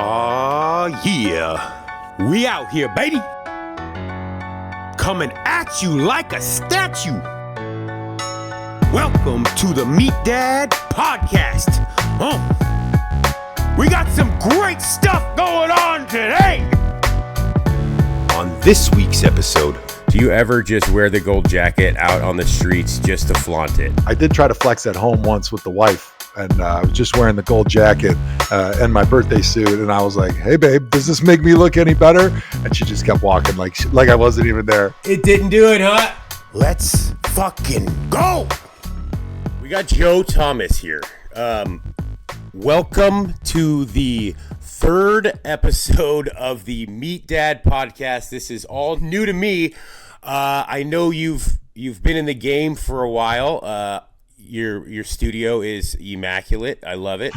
Aw, yeah. We out here, baby. Coming at you like a statue. Welcome to the MeatDad Podcast. We got some great stuff going on today. On this week's episode, do you ever just wear the gold jacket out on the streets just to flaunt it? I did try to flex at home once with the wife, and I was just wearing the gold jacket and my birthday suit, and I was like, "Hey, babe, does this make me look any better?" And she just kept walking like I wasn't even there. It didn't do it, huh? Let's fucking go. We got Joe Thomas here. Welcome to the third episode of the MeatDad Podcast. This is all new to me. I know you've been in the game for a while. Your studio is immaculate. I love it.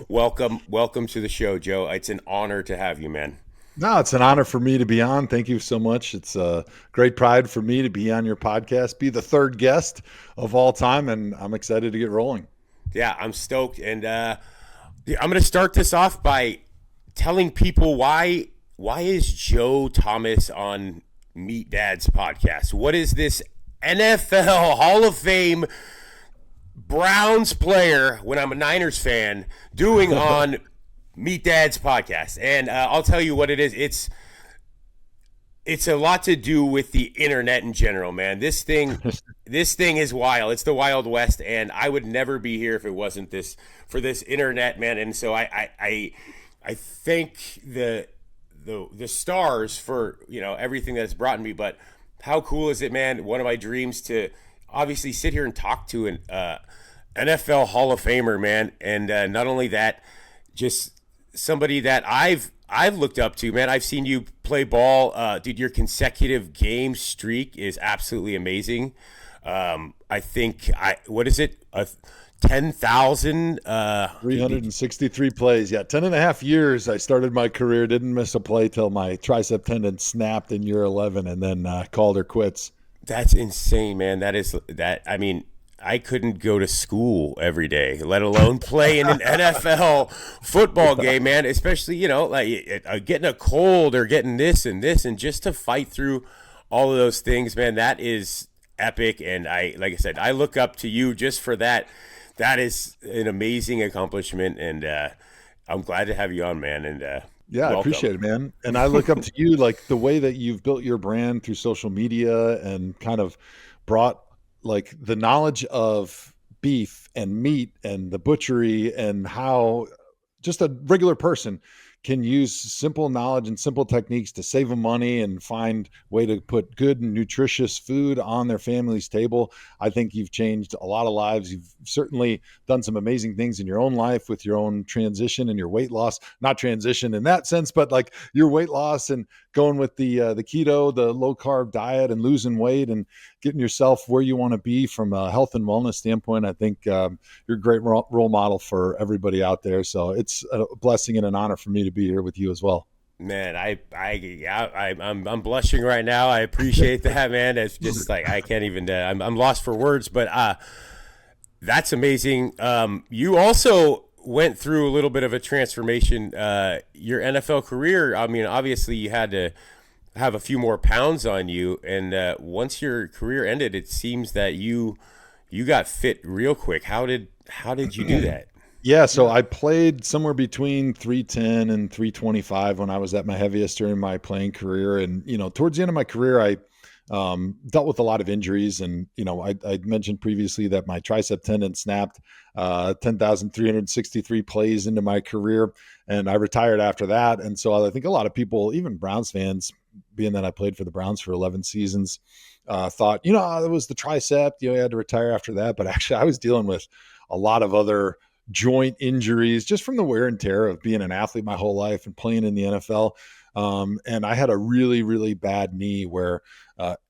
Welcome to the show, Joe. It's an honor to have you, man. No, it's an honor for me to be on. Thank you so much. It's a great pride for me to be on your podcast, be the third guest of all time, and I'm excited to get rolling. Yeah, I'm stoked. And I'm going to start this off by telling people why is Joe Thomas on MeatDad's podcast? What is this NFL Hall of Fame Browns player, when I'm a Niners fan, doing on MeatDad's podcast? And I'll tell you what it is. It's a lot to do with the internet in general, man. This thing is wild. It's the Wild West, and I would never be here if it wasn't for this internet, man. And so I thank the stars for everything that's brought me. But how cool is it, man? One of my dreams to obviously sit here and talk to an NFL Hall of Famer, man. And not only that, just somebody that I've looked up to, man. I've seen you play ball. Dude, your consecutive game streak is absolutely amazing. I think, what is it? 10,000? 363 plays. Yeah, 10 and a half years. I started my career, didn't miss a play till my tricep tendon snapped in year 11, and then called her quits. That's insane, man. I mean, I couldn't go to school every day, let alone play in an NFL football game, man. Especially, like getting a cold or getting this, and just to fight through all of those things, man, that is epic. And like I said, I look up to you just for that. That is an amazing accomplishment, and I'm glad to have you on, man. And yeah, welcome. I appreciate it, man. And I look up to you, like the way that you've built your brand through social media and kind of brought like the knowledge of beef and meat and the butchery and how just a regular person can use simple knowledge and simple techniques to save them money and find way to put good and nutritious food on their family's table. I think you've changed a lot of lives. You've certainly done some amazing things in your own life with your own transition and your weight loss, not transition in that sense, but like your weight loss and going with the keto, the low carb diet, and losing weight and getting yourself where you want to be from a health and wellness standpoint. I think you're a great role model for everybody out there. So it's a blessing and an honor for me to be here with you as well. Man, I'm blushing right now. I appreciate that, man. It's just like I can't even. I'm lost for words, but that's amazing. You also went through a little bit of a transformation. Your NFL career. I mean, obviously, you had to have a few more pounds on you, and once your career ended, it seems that you got fit real quick. How did you do that? Yeah, so I played somewhere between 310 and 325 when I was at my heaviest during my playing career. And, towards the end of my career, I dealt with a lot of injuries. And, I mentioned previously that my tricep tendon snapped 10,363 plays into my career. And I retired after that. And so I think a lot of people, even Browns fans, being that I played for the Browns for 11 seasons, thought, it was the tricep, I had to retire after that. But actually, I was dealing with a lot of other joint injuries just from the wear and tear of being an athlete my whole life and playing in the NFL. And I had a really, really bad knee where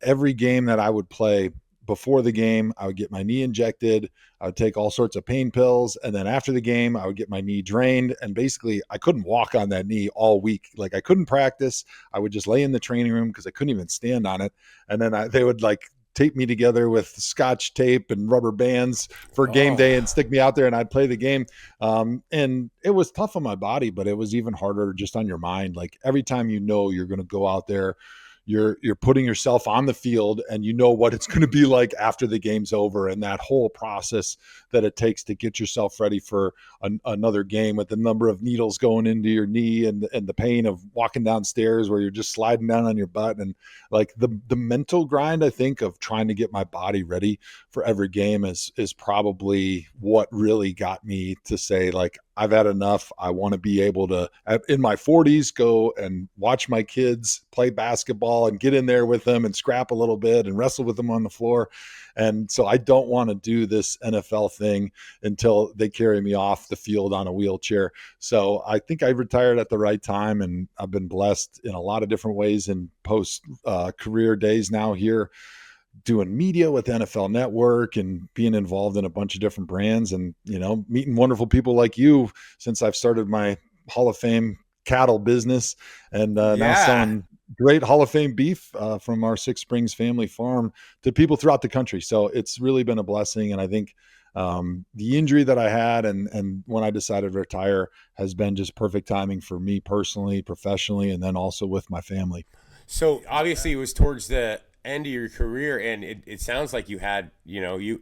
every game that I would play, before the game, I would get my knee injected. I would take all sorts of pain pills. And then after the game, I would get my knee drained. And basically, I couldn't walk on that knee all week. Like I couldn't practice. I would just lay in the training room because I couldn't even stand on it. And then they would like tape me together with scotch tape and rubber bands for game day and stick me out there, and I'd play the game. And it was tough on my body, but it was even harder just on your mind. Like every time you're going to go out there, you're putting yourself on the field, and you know what it's going to be like after the game's over, and that whole process that it takes to get yourself ready for another game, with the number of needles going into your knee and the pain of walking downstairs where you're just sliding down on your butt, and like the mental grind, I think, of trying to get my body ready for every game is probably what really got me to say, like, I've had enough. I want to be able to, in my 40s, go and watch my kids play basketball and get in there with them and scrap a little bit and wrestle with them on the floor. And so I don't want to do this NFL thing until they carry me off the field on a wheelchair. So I think I retired at the right time, and I've been blessed in a lot of different ways in post career days now here, doing media with NFL Network and being involved in a bunch of different brands, and, you know, meeting wonderful people like you since I've started my Hall of Fame cattle business, and now selling great Hall of Fame beef from our Six Springs family farm to people throughout the country. So it's really been a blessing. And I think the injury that I had and when I decided to retire has been just perfect timing for me personally, professionally, and then also with my family. So obviously it was towards the end of your career, and it sounds like you had, you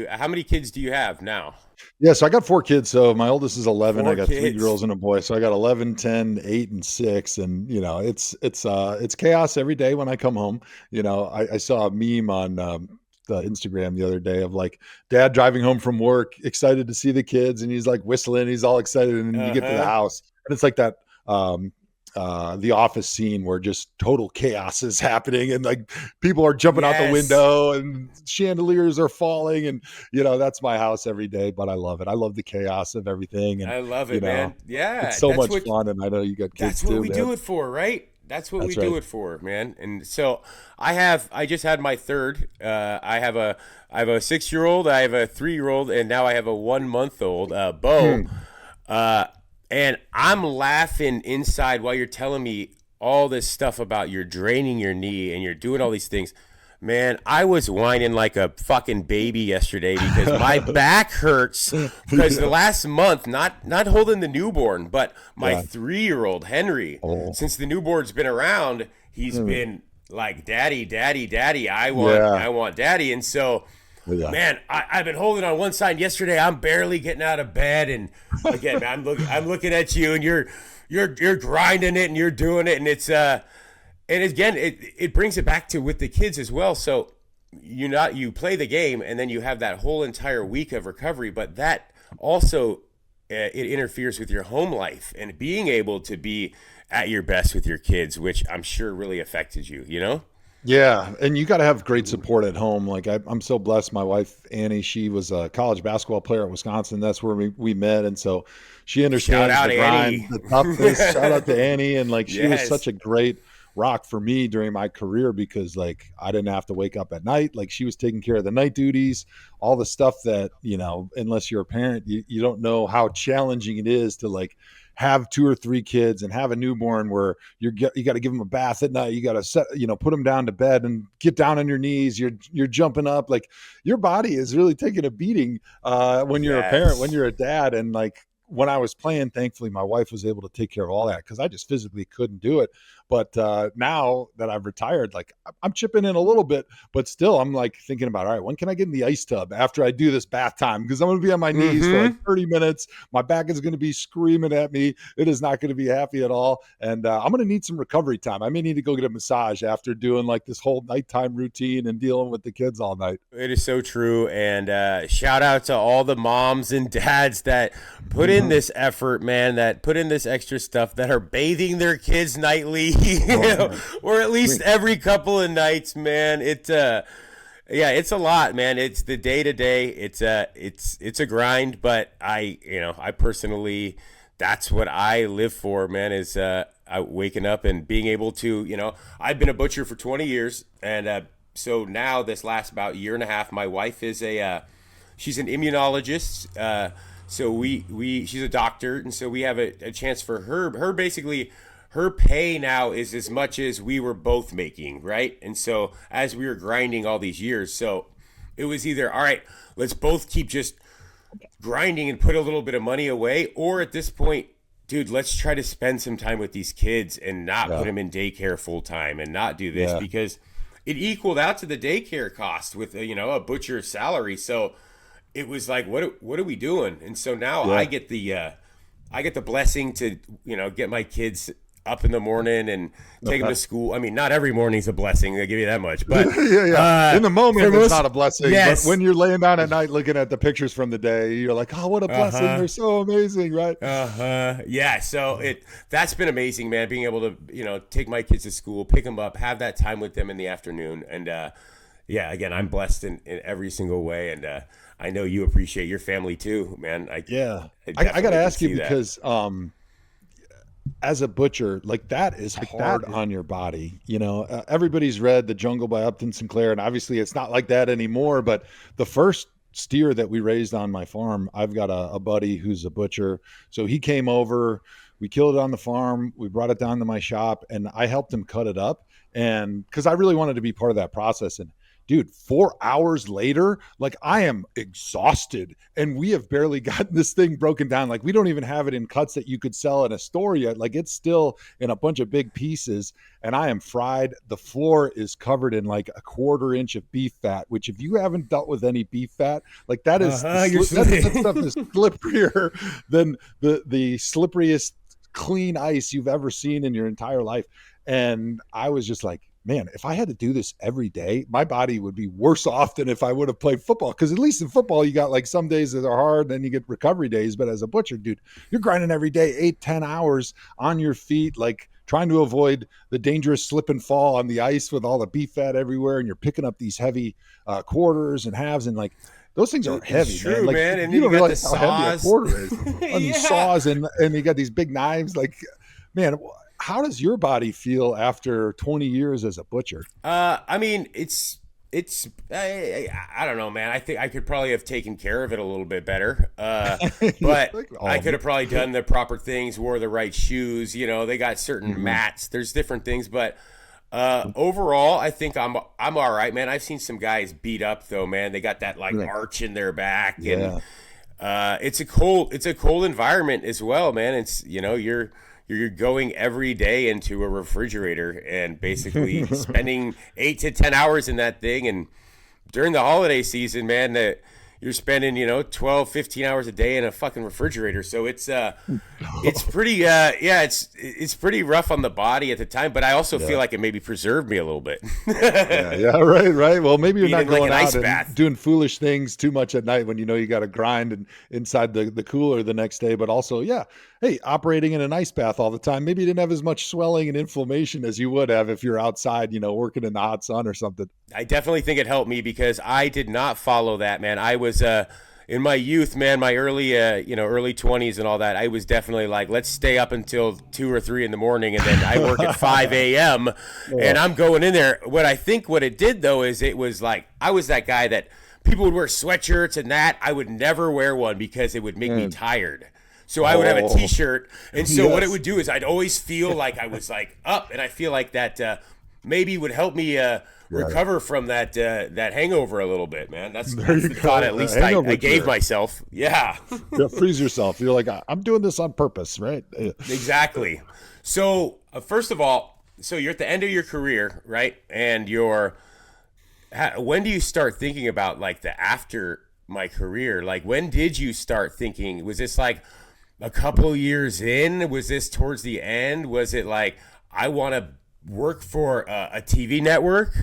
how many kids do you have now? Yeah, so I got 4 kids. So my oldest is 11. 4 I got kids. 3 girls and a boy. So I got 11, 10, 8, and 6. And, you know, it's chaos every day when I come home. You know, I saw a meme on the Instagram the other day of like dad driving home from work, excited to see the kids, and he's like whistling, he's all excited, and then you get to the house, and it's like that the Office scene where just total chaos is happening, and like people are jumping out the window and chandeliers are falling, and, you know, that's my house every day. But I love it. I love the chaos of everything, and I love it, man. Yeah, it's so much fun. And I know you got kids too. That's what we do it for, right? That's what we do it for, man. And so I just had my third. I have a 6-year-old, I have a 3-year-old, and now I have a 1-month-old, Bo. And I'm laughing inside while you're telling me all this stuff about you're draining your knee and you're doing all these things. Man, I was whining like a fucking baby yesterday because my back hurts because the last month, not holding the newborn, but my 3-year-old Henry, since the newborn's been around, he's been like, daddy, daddy, daddy. I want daddy. And so, man, I've been holding on one side. Yesterday, I'm barely getting out of bed, and again, man, I'm looking at you, and you're grinding it, and you're doing it, and it's and again, it brings it back to with the kids as well. So you play the game, and then you have that whole entire week of recovery, but that also it interferes with your home life and being able to be at your best with your kids, which I'm sure really affected you. You know. Yeah, and you got to have great support at home. Like I'm so blessed. My wife Annie, she was a college basketball player at Wisconsin. That's where we met, and so she understands the grind, the toughness. Shout out to Annie, and like she was such a great rock for me during my career because like I didn't have to wake up at night. Like she was taking care of the night duties, all the stuff that, you know, unless you're a parent, you don't know how challenging it is to like have 2 or 3 kids and have a newborn where you got to give them a bath at night. You got to put them down to bed and get down on your knees. You're jumping up, like your body is really taking a beating when you're a parent, when you're a dad. And like when I was playing, thankfully my wife was able to take care of all that because I just physically couldn't do it. But now that I've retired, like I'm chipping in a little bit, but still I'm like thinking about, all right, when can I get in the ice tub after I do this bath time? Because I'm going to be on my knees for like 30 minutes. My back is going to be screaming at me. It is not going to be happy at all. And I'm going to need some recovery time. I may need to go get a massage after doing like this whole nighttime routine and dealing with the kids all night. It is so true. And shout out to all the moms and dads that put in this effort, man, that put in this extra stuff, that are bathing their kids nightly. Or at least every couple of nights, man. It's a lot, man. It's the day to day. It's a grind, but I personally, that's what I live for, man, is waking up and being able to, I've been a butcher for 20 years. And so now this last about year and a half, my wife is she's an immunologist. So she's a doctor. And so we have a chance for her basically, her pay now is as much as we were both making, right? And so as we were grinding all these years, so it was either, all right, let's both keep just grinding and put a little bit of money away, or at this point, dude, let's try to spend some time with these kids and not put them in daycare full time and not do this because it equaled out to the daycare cost with a butcher's salary. So it was like, what are we doing? And so now I get the blessing to get my kids up in the morning and take them to school. I mean, not every morning's a blessing. They give you that much, but in the moment it's not a blessing. Yes. But when you're laying down at night looking at the pictures from the day, you're like, oh, what a blessing! They're so amazing, right? Yeah. So that's been amazing, man. Being able to take my kids to school, pick them up, have that time with them in the afternoon, and again, I'm blessed in every single way, and I know you appreciate your family too, man. I got to ask you because as a butcher, like that is hard on your body. Everybody's read The Jungle by Upton Sinclair, and obviously it's not like that anymore. But the first steer that we raised on my farm, I've got a buddy who's a butcher. So he came over, we killed it on the farm, we brought it down to my shop, and I helped him cut it up. And because I really wanted to be part of that process. And dude, 4 hours later, like I am exhausted and we have barely gotten this thing broken down. Like we don't even have it in cuts that you could sell in a store yet. Like it's still in a bunch of big pieces and I am fried. The floor is covered in like a 1/4 inch of beef fat, which if you haven't dealt with any beef fat, like that is, that stuff is slipperier than the slipperiest clean ice you've ever seen in your entire life. And I was just like, man, if I had to do this every day, my body would be worse off than if I would have played football. Because at least in football, you got like some days that are hard, then you get recovery days. But as a butcher, dude, you're grinding every day, 8-10 hours on your feet, like trying to avoid the dangerous slip and fall on the ice with all the beef fat everywhere. And you're picking up these heavy quarters and halves and like, those things are heavy, it's true, man. Like, man. And you don't got realize the how heavy a quarter is. On these saws and you got these big knives. Like, man, how does your body feel after 20 years as a butcher? I mean, I don't know, man. I think I could probably have taken care of it a little bit better. But I could have probably done the proper things, wore the right shoes. They got certain mats. There's different things, but overall, I think I'm all right, man. I've seen some guys beat up though, man. They got that like arch in their back, and it's a cold environment as well, man. It's you're going every day into a refrigerator and basically spending 8 to 10 hours in that thing. And during the holiday season, man, you're spending, 12, 15 hours a day in a fucking refrigerator. So it's pretty, it's pretty rough on the body at the time, but I also feel like it maybe preserved me a little bit. Right. Well, maybe you're not going like out and doing foolish things too much at night when you got to grind and inside the cooler the next day, but also, hey, operating in an ice bath all the time. Maybe you didn't have as much swelling and inflammation as you would have if you're outside, working in the hot sun or something. I definitely think it helped me because I did not follow that, man. I was in my youth, man, my early 20s and all that. I was definitely like, let's stay up until 2 or 3 in the morning, and then I work at 5 a.m. and I'm going in there. What it did though is it was like I was that guy that people would wear sweatshirts and that I would never wear one because it would make me tired. So I would have a t-shirt. And so what it would do is I'd always feel like I was like up, and I feel like that maybe would help me recover from that hangover a little bit, man. That's the thought at least I gave myself. Yeah. Freeze yourself. You're like, I'm doing this on purpose, right? Exactly. So first of all, so you're at the end of your career, right? And when do you start thinking about like the after my career? Like when did you start thinking? Was this like a couple years in? Was this towards the end? Was it like I want to work for a TV network?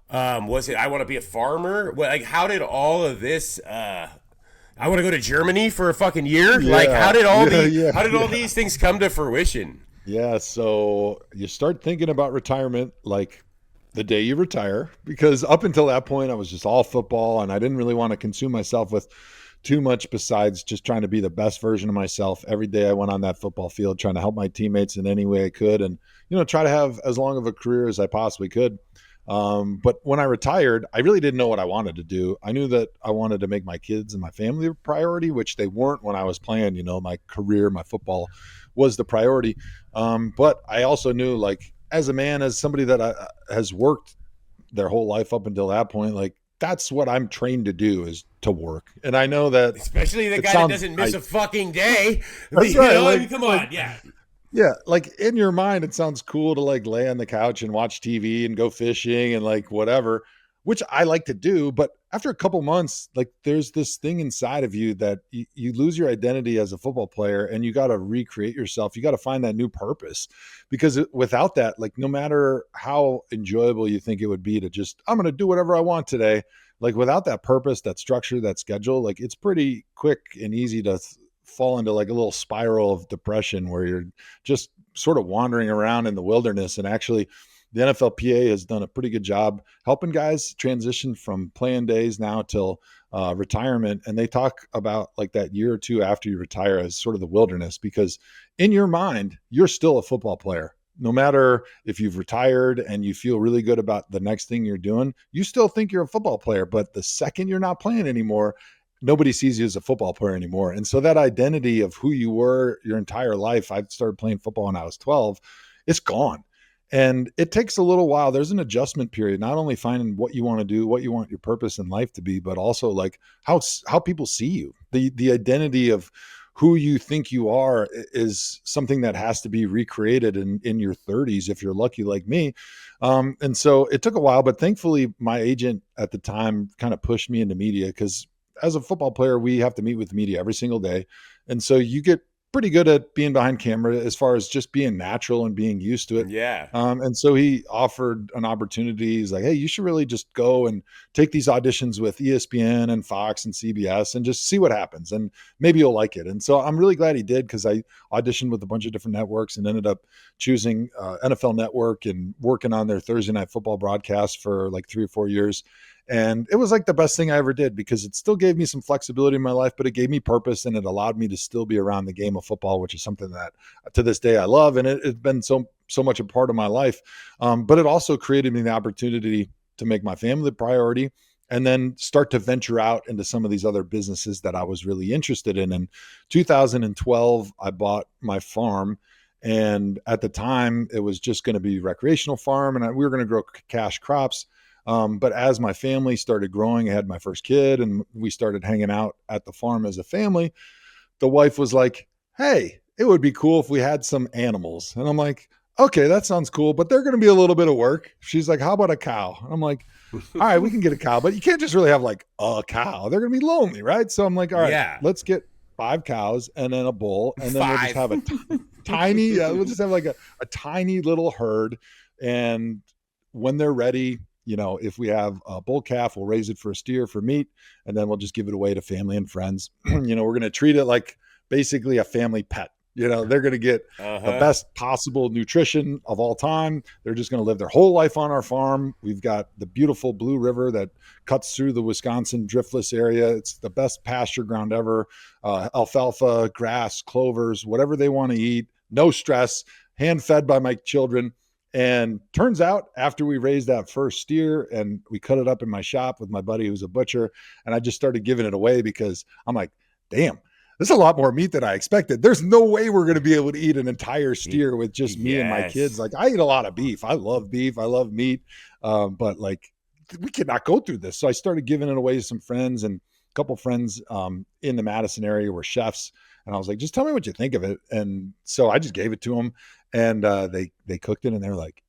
Was it I want to be a farmer? Like how did all of this? I want to go to Germany for a fucking year. Like how did all these things come to fruition? Yeah, so you start thinking about retirement like the day you retire, because up until that point I was just all football and I didn't really want to consume myself with too much besides just trying to be the best version of myself. Every day I went on that football field trying to help my teammates in any way I could and, try to have as long of a career as I possibly could. But when I retired, I really didn't know what I wanted to do. I knew that I wanted to make my kids and my family a priority, which they weren't when I was playing. My career, my football was the priority. But I also knew, like, as a man, as somebody that has worked their whole life up until that point, like, that's what I'm trained to do, is to work. And I know that, especially the guy that doesn't miss a fucking day. That's right. Like, come on. Yeah, like, in your mind, it sounds cool to, like, lay on the couch and watch TV and go fishing and, like, whatever, which I like to do. But after a couple months, like, there's this thing inside of you that you lose your identity as a football player, and you got to recreate yourself. You got to find that new purpose, because without that, like, no matter how enjoyable you think it would be to just, I'm going to do whatever I want today, like, without that purpose, that structure, that schedule, like, it's pretty quick and easy to fall into, like, a little spiral of depression where you're just sort of wandering around in the wilderness. And actually, the NFLPA has done a pretty good job helping guys transition from playing days now till retirement. And they talk about, like, that year or two after you retire as sort of the wilderness, because in your mind, you're still a football player. No matter if you've retired and you feel really good about the next thing you're doing, you still think you're a football player. But the second you're not playing anymore, nobody sees you as a football player anymore. And so that identity of who you were your entire life — I started playing football when I was 12 — it's gone. And it takes a little while. There's an adjustment period, not only finding what you want to do, what you want your purpose in life to be, but also, like, how people see you. The identity of who you think you are is something that has to be recreated in your 30s, if you're lucky like me. And so it took a while, but thankfully my agent at the time kind of pushed me into media, because as a football player, we have to meet with the media every single day. And so you get pretty good at being behind camera as far as just being natural and being used to it. Yeah. And so he offered an opportunity. He's like, hey, you should really just go and take these auditions with ESPN and Fox and CBS and just see what happens. And maybe you'll like it. And so I'm really glad he did, because I auditioned with a bunch of different networks and ended up choosing NFL Network and working on their Thursday Night Football broadcast for like 3 or 4 years. And it was like the best thing I ever did, because it still gave me some flexibility in my life, but it gave me purpose, and it allowed me to still be around the game of football, which is something that to this day I love. And it's been so much a part of my life. But it also created me the opportunity to make my family the priority, and then start to venture out into some of these other businesses that I was really interested in. In 2012, I bought my farm. And at the time, it was just going to be recreational farm, and we were going to grow cash crops. But as my family started growing, I had my first kid and we started hanging out at the farm as a family. The wife was like, hey, it would be cool if we had some animals. And I'm like, okay, that sounds cool, but they're going to be a little bit of work. She's like, how about a cow? And I'm like, all right, we can get a cow, but you can't just really have like a cow. They're going to be lonely, right? So I'm like, all right, let's get 5 cows and then a bull. And then we'll just have a tiny, we'll just have like a tiny little herd. And when they're ready, you know, if we have a bull calf, we'll raise it for a steer for meat, and then we'll just give it away to family and friends. You know, we're going to treat it like basically a family pet. You know, they're going to get the best possible nutrition of all time. They're just going to live their whole life on our farm. We've got the beautiful Blue River that cuts through the Wisconsin driftless area. It's the best pasture ground ever. Alfalfa, grass, clovers, whatever they want to eat. No stress, hand fed by my children. And turns out, after we raised that first steer and we cut it up in my shop with my buddy who's a butcher, and I just started giving it away, because I'm like, damn, this is a lot more meat than I expected. There's no way we're going to be able to eat an entire steer with just me and my kids. Like, I eat a lot of beef. I love beef. I love meat. But like, we cannot go through this. So I started giving it away to some friends, and a couple friends in the Madison area were chefs. And I was like, just tell me what you think of it. And so I just gave it to them, and they cooked it, and they're like,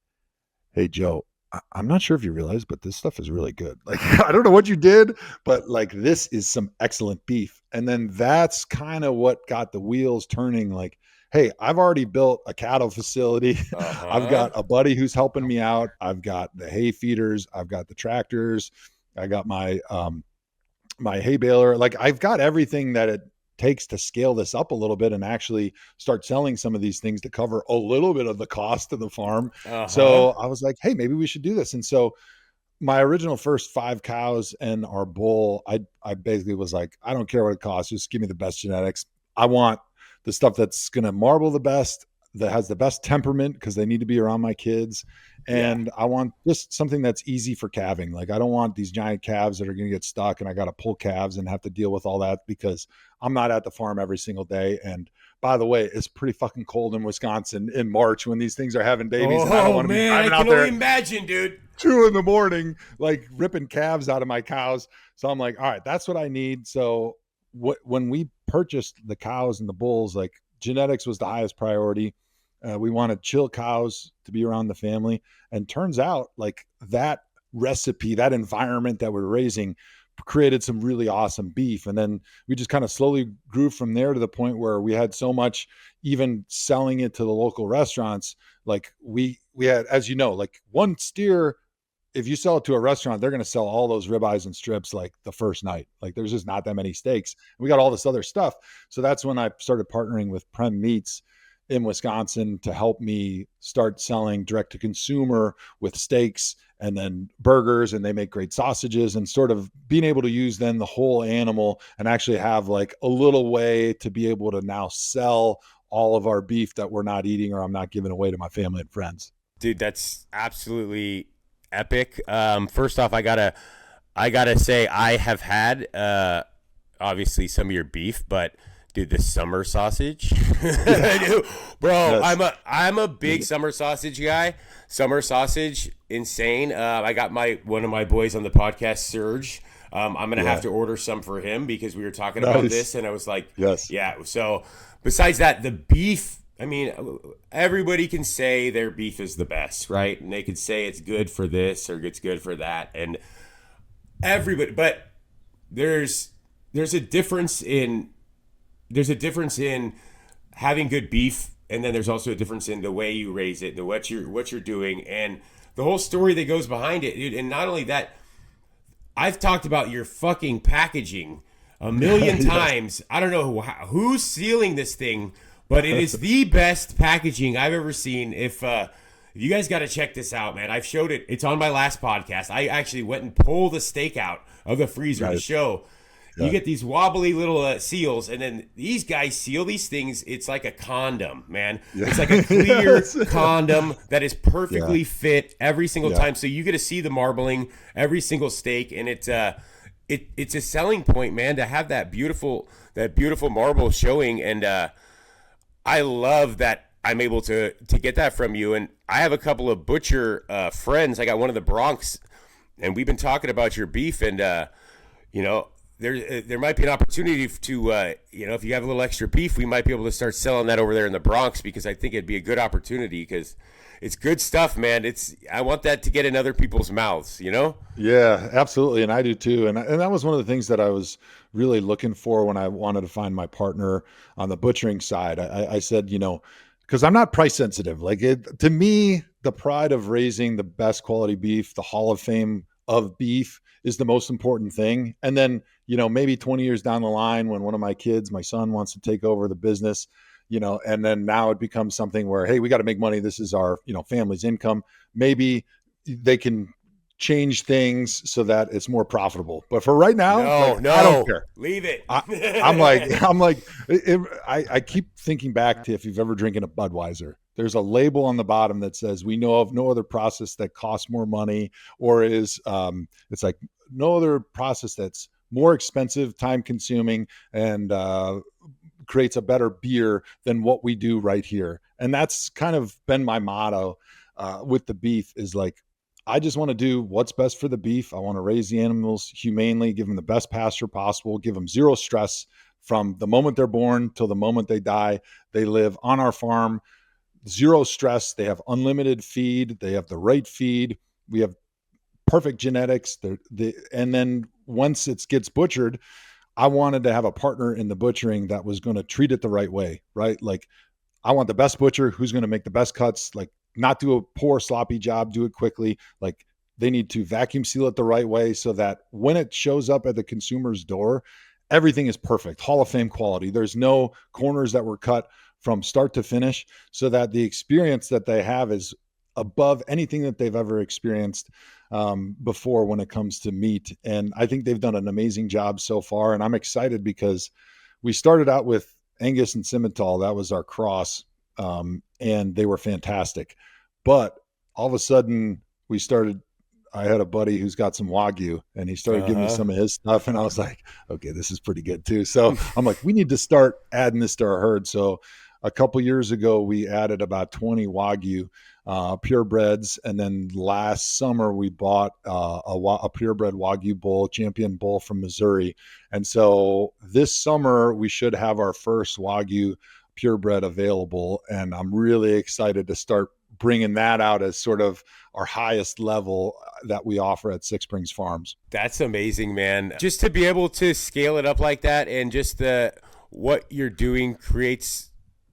hey, Joe, I'm not sure if you realize, but this stuff is really good. Like, I don't know what you did, but like, this is some excellent beef. And then that's kind of what got the wheels turning. Like, hey, I've already built a cattle facility. I've got a buddy who's helping me out. I've got the hay feeders. I've got the tractors. I got my my hay baler. Like, I've got everything that it takes to scale this up a little bit and actually start selling some of these things to cover a little bit of the cost of the farm. So I was like, hey, maybe we should do this. And so my original first 5 cows and our bull, I basically was like, I don't care what it costs. Just give me the best genetics. I want the stuff that's going to marble the best, that has the best temperament, because they need to be around my kids. And I want just something that's easy for calving. Like, I don't want these giant calves that are going to get stuck and I got to pull calves and have to deal with all that, because I'm not at the farm every single day. And by the way, it's pretty fucking cold in Wisconsin in March when these things are having babies. And I don't Oh want to be man, I driving out can there only imagine, dude. 2 a.m, like ripping calves out of my cows. So I'm like, all right, that's what I need. So when we purchased the cows and the bulls, like genetics was the highest priority. We wanted chill cows to be around the family. And turns out like that recipe, that environment that we're raising created some really awesome beef. And then we just kind of slowly grew from there to the point where we had so much, even selling it to the local restaurants. Like we had, as you know, like one steer, if you sell it to a restaurant, they're going to sell all those ribeyes and strips like the first night. Like there's just not that many steaks. We got all this other stuff. So that's when I started partnering with Prem Meats in Wisconsin to help me start selling direct to consumer with steaks and then burgers, and they make great sausages, and sort of being able to use then the whole animal and actually have like a little way to be able to now sell all of our beef that we're not eating or I'm not giving away to my family and friends. Dude, that's absolutely epic. First off, I gotta say I have had obviously some of your beef, but dude, the summer sausage, bro. Yes. I'm a big summer sausage guy. Summer sausage, insane. I got one of my boys on the podcast, Serge. I'm gonna have to order some for him because we were talking about this, and I was like, yes, yeah. So besides that, the beef. I mean, everybody can say their beef is the best, right? And they can say it's good for this or it's good for that, and everybody. But there's a difference in having good beef, and then there's also a difference in the way you raise it and what you're doing and the whole story that goes behind it, dude. And not only that, I've talked about your fucking packaging a million times. I don't know who's sealing this thing, but it is the best packaging I've ever seen. If you guys got to check this out, man. I've showed it. It's on my last podcast. I actually went and pulled the steak out of the freezer to show. Yeah. You get these wobbly little seals, and then these guys seal these things. It's like a condom, man. Yeah. It's like a clear condom that is perfectly fit every single time. So you get to see the marbling every single steak, and it's a selling point, man, to have that beautiful marble showing. And I love that I'm able to get that from you. And I have a couple of butcher friends. I got one in the Bronx, and we've been talking about your beef, and there might be an opportunity to, if you have a little extra beef, we might be able to start selling that over there in the Bronx, because I think it'd be a good opportunity because it's good stuff, man. I want that to get in other people's mouths, you know? Yeah, absolutely. And I do too. And that was one of the things that I was really looking for when I wanted to find my partner on the butchering side. I said, because I'm not price sensitive. Like to me, the pride of raising the best quality beef, the Hall of Fame of beef, is the most important thing. And then, maybe 20 years down the line, when one of my kids, my son, wants to take over the business, and then now it becomes something where, hey, we got to make money. This is our, family's income. Maybe they can change things so that it's more profitable. But for right now, I don't care. Leave it. I keep thinking back to if you've ever drinking a Budweiser. There's a label on the bottom that says, we know of no other process that costs more money, or is it's like no other process that's more expensive, time consuming, and creates a better beer than what we do right here. And that's kind of been my motto with the beef, is like, I just want to do what's best for the beef. I want to raise the animals humanely, give them the best pasture possible, give them zero stress from the moment they're born till the moment they die. They live on our farm, zero stress. They have unlimited feed. They have the right feed. We have perfect genetics. And then once it gets butchered, I wanted to have a partner in the butchering that was going to treat it the right way, right? Like, I want the best butcher who's going to make the best cuts, like not do a poor, sloppy job, do it quickly. Like, they need to vacuum seal it the right way so that when it shows up at the consumer's door, everything is perfect, Hall of Fame quality. There's no corners that were cut from start to finish, so that the experience that they have is above anything that they've ever experienced before when it comes to meat. And I think they've done an amazing job so far. And I'm excited because we started out with Angus and Simmental. That was our cross. And they were fantastic. But all of a sudden we started I had a buddy who's got some Wagyu, and he started giving me some of his stuff, and I was like, okay, this is pretty good too. So I'm like, we need to start adding this to our herd. So a couple years ago, we added about 20 Wagyu purebreds, and then last summer we bought a purebred Wagyu bull, champion bull from Missouri. And so this summer we should have our first Wagyu purebred available, and I'm really excited to start bringing that out as sort of our highest level that we offer at Six Springs Farms. That's amazing, man. Just to be able to scale it up like that, and just what you're doing creates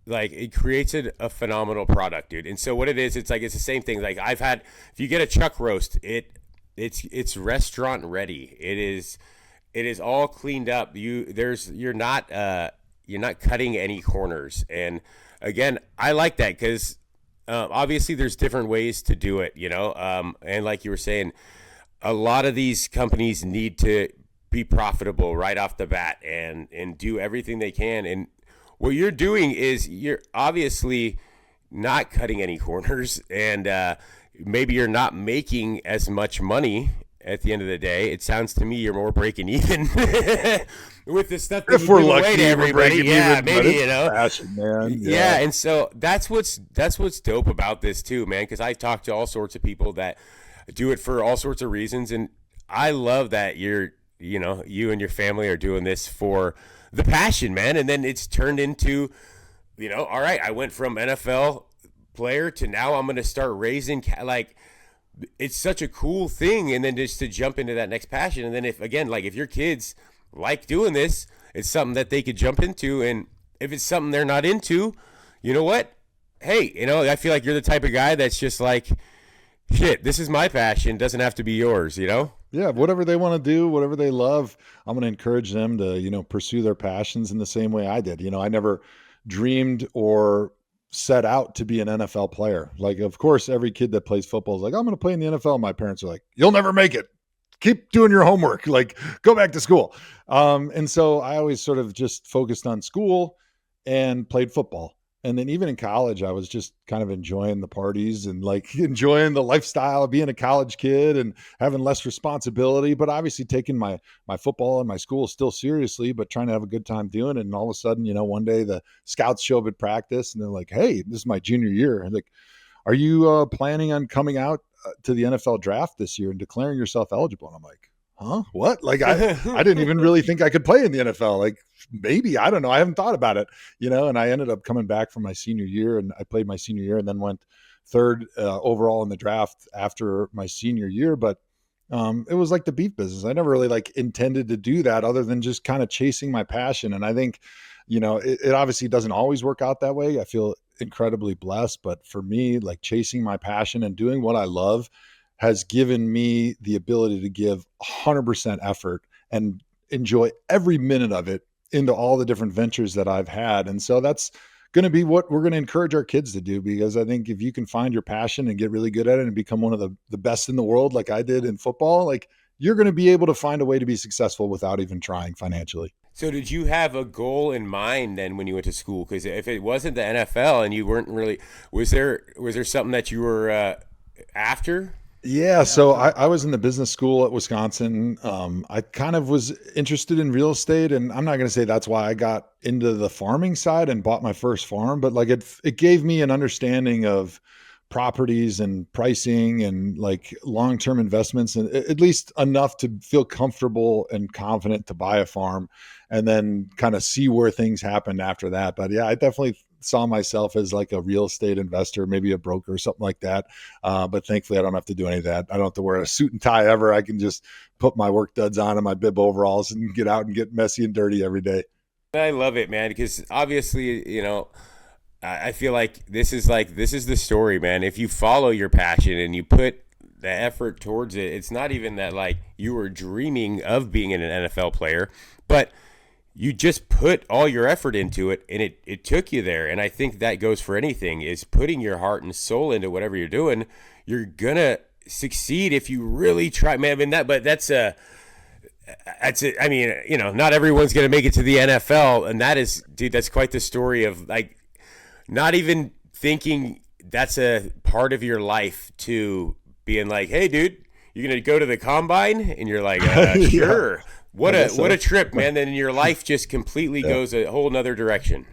a phenomenal product, dude. And so what it is, it's the same thing. Like if you get a chuck roast, it's restaurant ready. It is all cleaned up. You're not cutting any corners. And again, I like that because obviously there's different ways to do it, and like you were saying, a lot of these companies need to be profitable right off the bat and do everything they can. And what you're doing is you're obviously not cutting any corners, and maybe you're not making as much money at the end of the day. It sounds to me you're more breaking even with the stuff that you give away to everybody. Yeah, maybe, Passion, man. Yeah, and so that's what's dope about this too, man, because I talk to all sorts of people that do it for all sorts of reasons, and I love that you and your family are doing this for the passion, man. And then it's turned into, all right, I went from NFL player to now I'm going to start raising it's such a cool thing. And then just to jump into that next passion. And then if your kids like doing this, it's something that they could jump into. And if it's something they're not into, you know what? Hey, I feel like you're the type of guy that's just like, shit, this is my passion. Doesn't have to be yours, Yeah, whatever they want to do, whatever they love, I'm going to encourage them to, pursue their passions in the same way I did. I never dreamed or set out to be an NFL player. Like, of course, every kid that plays football is like, I'm going to play in the NFL. My parents are like, you'll never make it. Keep doing your homework. Like, go back to school. And so I always sort of just focused on school and played football. And then even in college, I was just kind of enjoying the parties and enjoying the lifestyle of being a college kid and having less responsibility, but obviously taking my football and my school still seriously, but trying to have a good time doing it. And all of a sudden, one day the scouts show up at practice and they're like, hey, this is my junior year. And like, are you planning on coming out to the NFL draft this year and declaring yourself eligible? And I'm like, huh? What? Like, I didn't even really think I could play in the NFL. Like, maybe, I don't know. I haven't thought about it, and I ended up coming back from my senior year, and I played my senior year and then went third overall in the draft after my senior year. But it was like the beef business. I never really intended to do that other than just kind of chasing my passion. And I think, it obviously doesn't always work out that way. I feel incredibly blessed, but for me, chasing my passion and doing what I love has given me the ability to give 100% effort and enjoy every minute of it into all the different ventures that I've had. And so that's going to be what we're going to encourage our kids to do, because I think if you can find your passion and get really good at it and become one of the best in the world, like I did in football, you're going to be able to find a way to be successful without even trying financially. So did you have a goal in mind then when you went to school? Because if it wasn't the NFL and you weren't really, was there something that you were after? Yeah. So I was in the business school at Wisconsin. I kind of was interested in real estate, and I'm not going to say that's why I got into the farming side and bought my first farm, but it gave me an understanding of properties and pricing and long-term investments, and at least enough to feel comfortable and confident to buy a farm and then kind of see where things happened after that. But yeah, I definitely saw myself as a real estate investor, maybe a broker or something like that. But thankfully I don't have to do any of that. I don't have to wear a suit and tie ever. I can just put my work duds on and my bib overalls and get out and get messy and dirty every day. I love it, man, because obviously, I feel like this is the story, man. If you follow your passion and you put the effort towards it, it's not even that you were dreaming of being an NFL player, but you just put all your effort into it and it took you there. And I think that goes for anything, is putting your heart and soul into whatever you're doing. You're going to succeed if you really try, man. I mean, not everyone's going to make it to the NFL. And that is, dude, that's quite the story of not even thinking that's a part of your life to being like, hey, dude, you're gonna go to the combine, and you're like, Yeah. sure. What So. a trip, man! Then your life just completely goes a whole nother direction.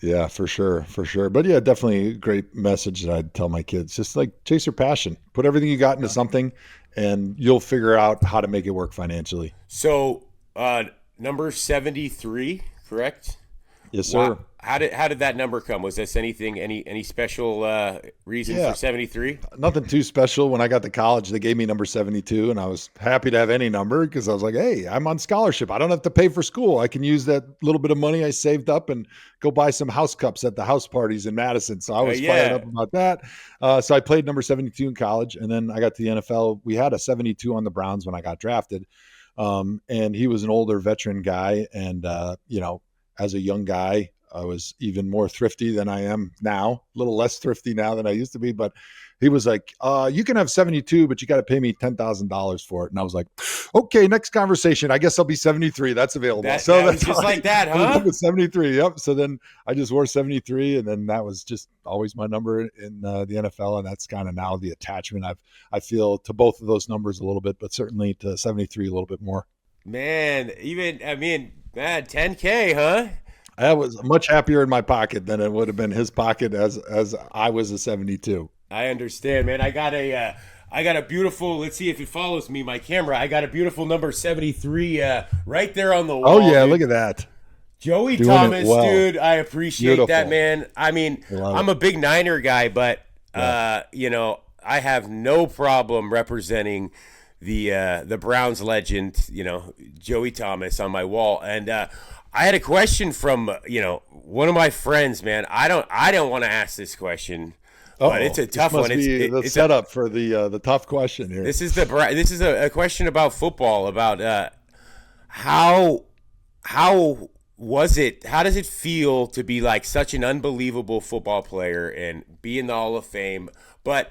Yeah, for sure. But yeah, definitely a great message that I'd tell my kids. Just like chase your passion. Put everything you got into something, and you'll figure out how to make it work financially. So, number 73, correct? Yes, sir. Wow. How did that number come? Was this any special reason for 73? Nothing too special. When I got to college, they gave me number 72, and I was happy to have any number because I was like, hey, I'm on scholarship. I don't have to pay for school. I can use that little bit of money I saved up and go buy some house cups at the house parties in Madison. So I was fired up about that. So I played number 72 in college, and then I got to the NFL. We had a 72 on the Browns when I got drafted, and he was an older veteran guy. And, as a young guy, I was even more thrifty than I am now, a little less thrifty now than I used to be. But he was like, you can have 72, but you got to pay me $10,000 for it. And I was like, okay, next conversation. I guess I'll be 73. That's available. That was that's just like that, huh? 73. Yep. So then I just wore 73, and then that was just always my number in the NFL. And that's kind of now the attachment I feel to both of those numbers a little bit, but certainly to 73 a little bit more. Man, 10K, huh? I was much happier in my pocket than it would have been his pocket as I was a 72. I understand, man. I got a beautiful, let's see if it follows me, my camera. I got a beautiful number 73 right there on the wall. Oh, yeah, dude. look at that. Joey Doing Thomas, well. Dude, I appreciate that, Beautiful. man. I mean, I'm a big Niner guy, but, I have no problem representing the Browns legend, Joey Thomas on my wall. And I had a question from, one of my friends, man. I don't want to ask this question, but it's a tough one. It's setup for the tough question here. This is a question about football, about how was it? How does it feel to be like such an unbelievable football player and be in the Hall of Fame, but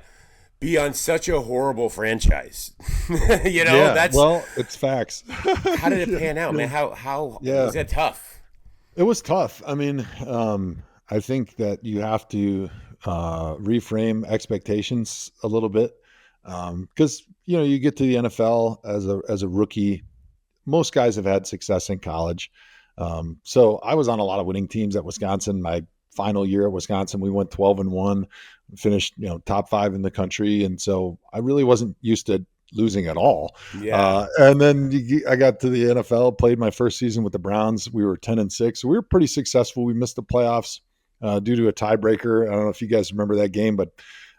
be on such a horrible franchise? It's facts. How did it pan out, man? How was that tough? It was tough. I mean, I think that you have to reframe expectations a little bit, because you get to the NFL as a rookie. Most guys have had success in college. So I was on a lot of winning teams at Wisconsin. My final year at Wisconsin, we went 12-1, finished top 5 in the country, and so I really wasn't used to losing at all. Yeah. And then I got to the NFL, played my first season with the Browns. We were 10-6. We were pretty successful. We missed the playoffs due to a tiebreaker. I don't know if you guys remember that game, but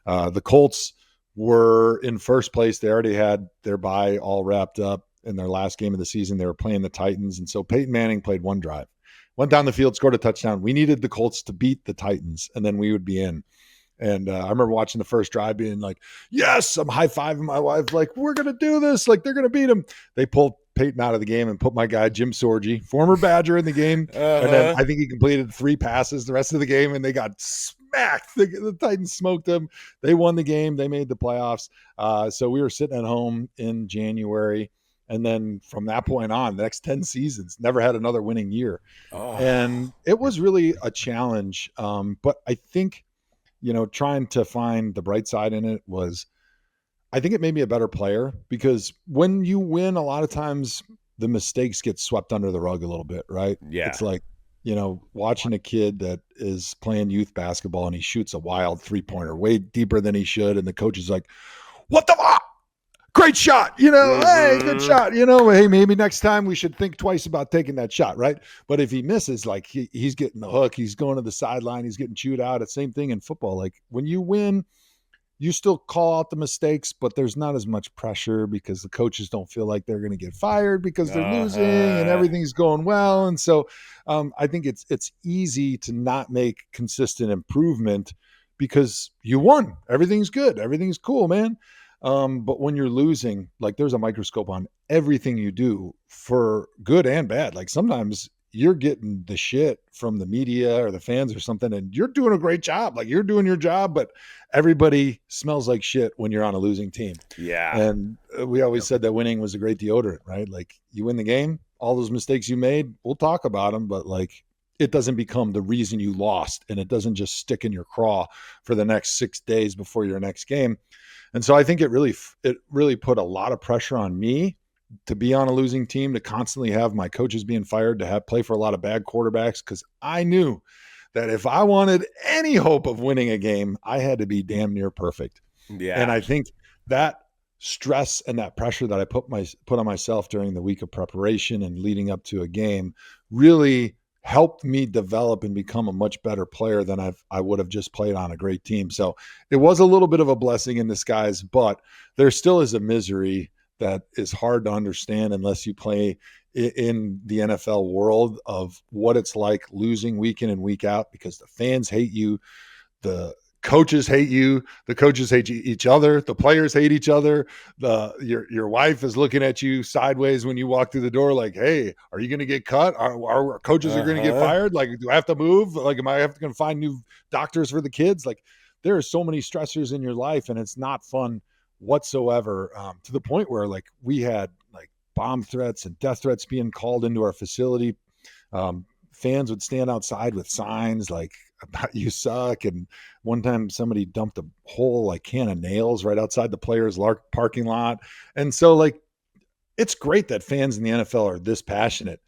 the Colts were in first place. They already had their bye all wrapped up. In their last game of the season, they were playing the Titans. And so Peyton Manning played one drive, went down the field, scored a touchdown. We needed the Colts to beat the Titans, and then we would be in. And I remember watching the first drive being like, yes, I'm high-fiving my wife, like, we're going to do this. Like, they're going to beat him. They pulled Peyton out of the game and put my guy, Jim Sorgi, former Badger, in the game. And then I think he completed 3 passes the rest of the game, and they got smacked. The Titans smoked them. They won the game. They made the playoffs. So we were sitting at home in January. And then from that point on, the next 10 seasons, never had another winning year. And it was really a challenge. But I think, trying to find the bright side in it I think it made me a better player, because when you win, a lot of times the mistakes get swept under the rug a little bit, right? Yeah. It's like, watching a kid that is playing youth basketball and he shoots a wild 3-pointer way deeper than he should. And the coach is like, what the fuck? Great shot, hey, good shot, hey, maybe next time we should think twice about taking that shot, right? But if he misses, like he's getting the hook, he's going to the sideline, he's getting chewed out. It's the same thing in football. Like when you win, you still call out the mistakes, but there's not as much pressure because the coaches don't feel like they're going to get fired because they're losing and everything's going well. And so I think it's easy to not make consistent improvement because you won. Everything's good. Everything's cool, man. But when you're losing, like there's a microscope on everything you do for good and bad. Like sometimes you're getting the shit from the media or the fans or something, and you're doing a great job. Like you're doing your job, but everybody smells like shit when you're on a losing team. Yeah. And we always said that winning was a great deodorant, right? Like you win the game, all those mistakes you made, we'll talk about them, but like it doesn't become the reason you lost, and it doesn't just stick in your craw for the next 6 days before your next game. And so I think it really put a lot of pressure on me to be on a losing team, to constantly have my coaches being fired, to play for a lot of bad quarterbacks, because I knew that if I wanted any hope of winning a game, I had to be damn near perfect. Yeah. And I think that stress and that pressure that I put on myself during the week of preparation and leading up to a game really helped me develop and become a much better player than I would have just played on a great team. So it was a little bit of a blessing in disguise, but there still is a misery that is hard to understand unless you play in the NFL world, of what it's like losing week in and week out, because the fans hate you, the coaches hate you, the coaches hate each other, the players hate each other, your wife is looking at you sideways when you walk through the door like, hey, are you going to get cut? Our coaches are going to get fired? Like, do I have to move? Like, am I have to find new doctors for the kids? Like, there are so many stressors in your life, and it's not fun whatsoever, to the point where, like, we had like bomb threats and death threats being called into our facility. Fans would stand outside with signs like, about you suck. And one time somebody dumped a whole like can of nails right outside the players' parking lot. And so, like, it's great that fans in the NFL are this passionate,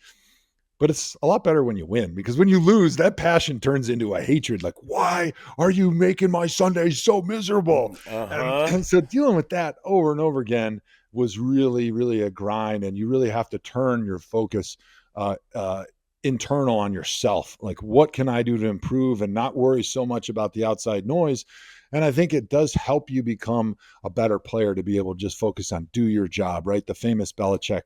but it's a lot better when you win, because when you lose, that passion turns into a hatred. Like, why are you making my Sundays so miserable? And so dealing with that over and over again was really, really a grind. And you really have to turn your focus internal on yourself. Like, what can I do to improve, and not worry so much about the outside noise? And I think it does help you become a better player to be able to just focus on do your job, right? The famous Belichick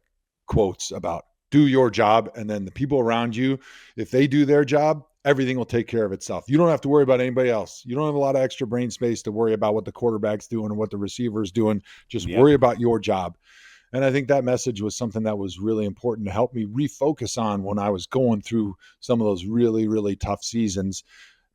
quotes about do your job, and then the people around you, if they do their job, everything will take care of itself. You don't have to worry about anybody else. You don't have a lot of extra brain space to worry about what the quarterback's doing or what the receiver's doing. Just worry about your job. And I think that message was something that was really important to help me refocus on when I was going through some of those really, really tough seasons,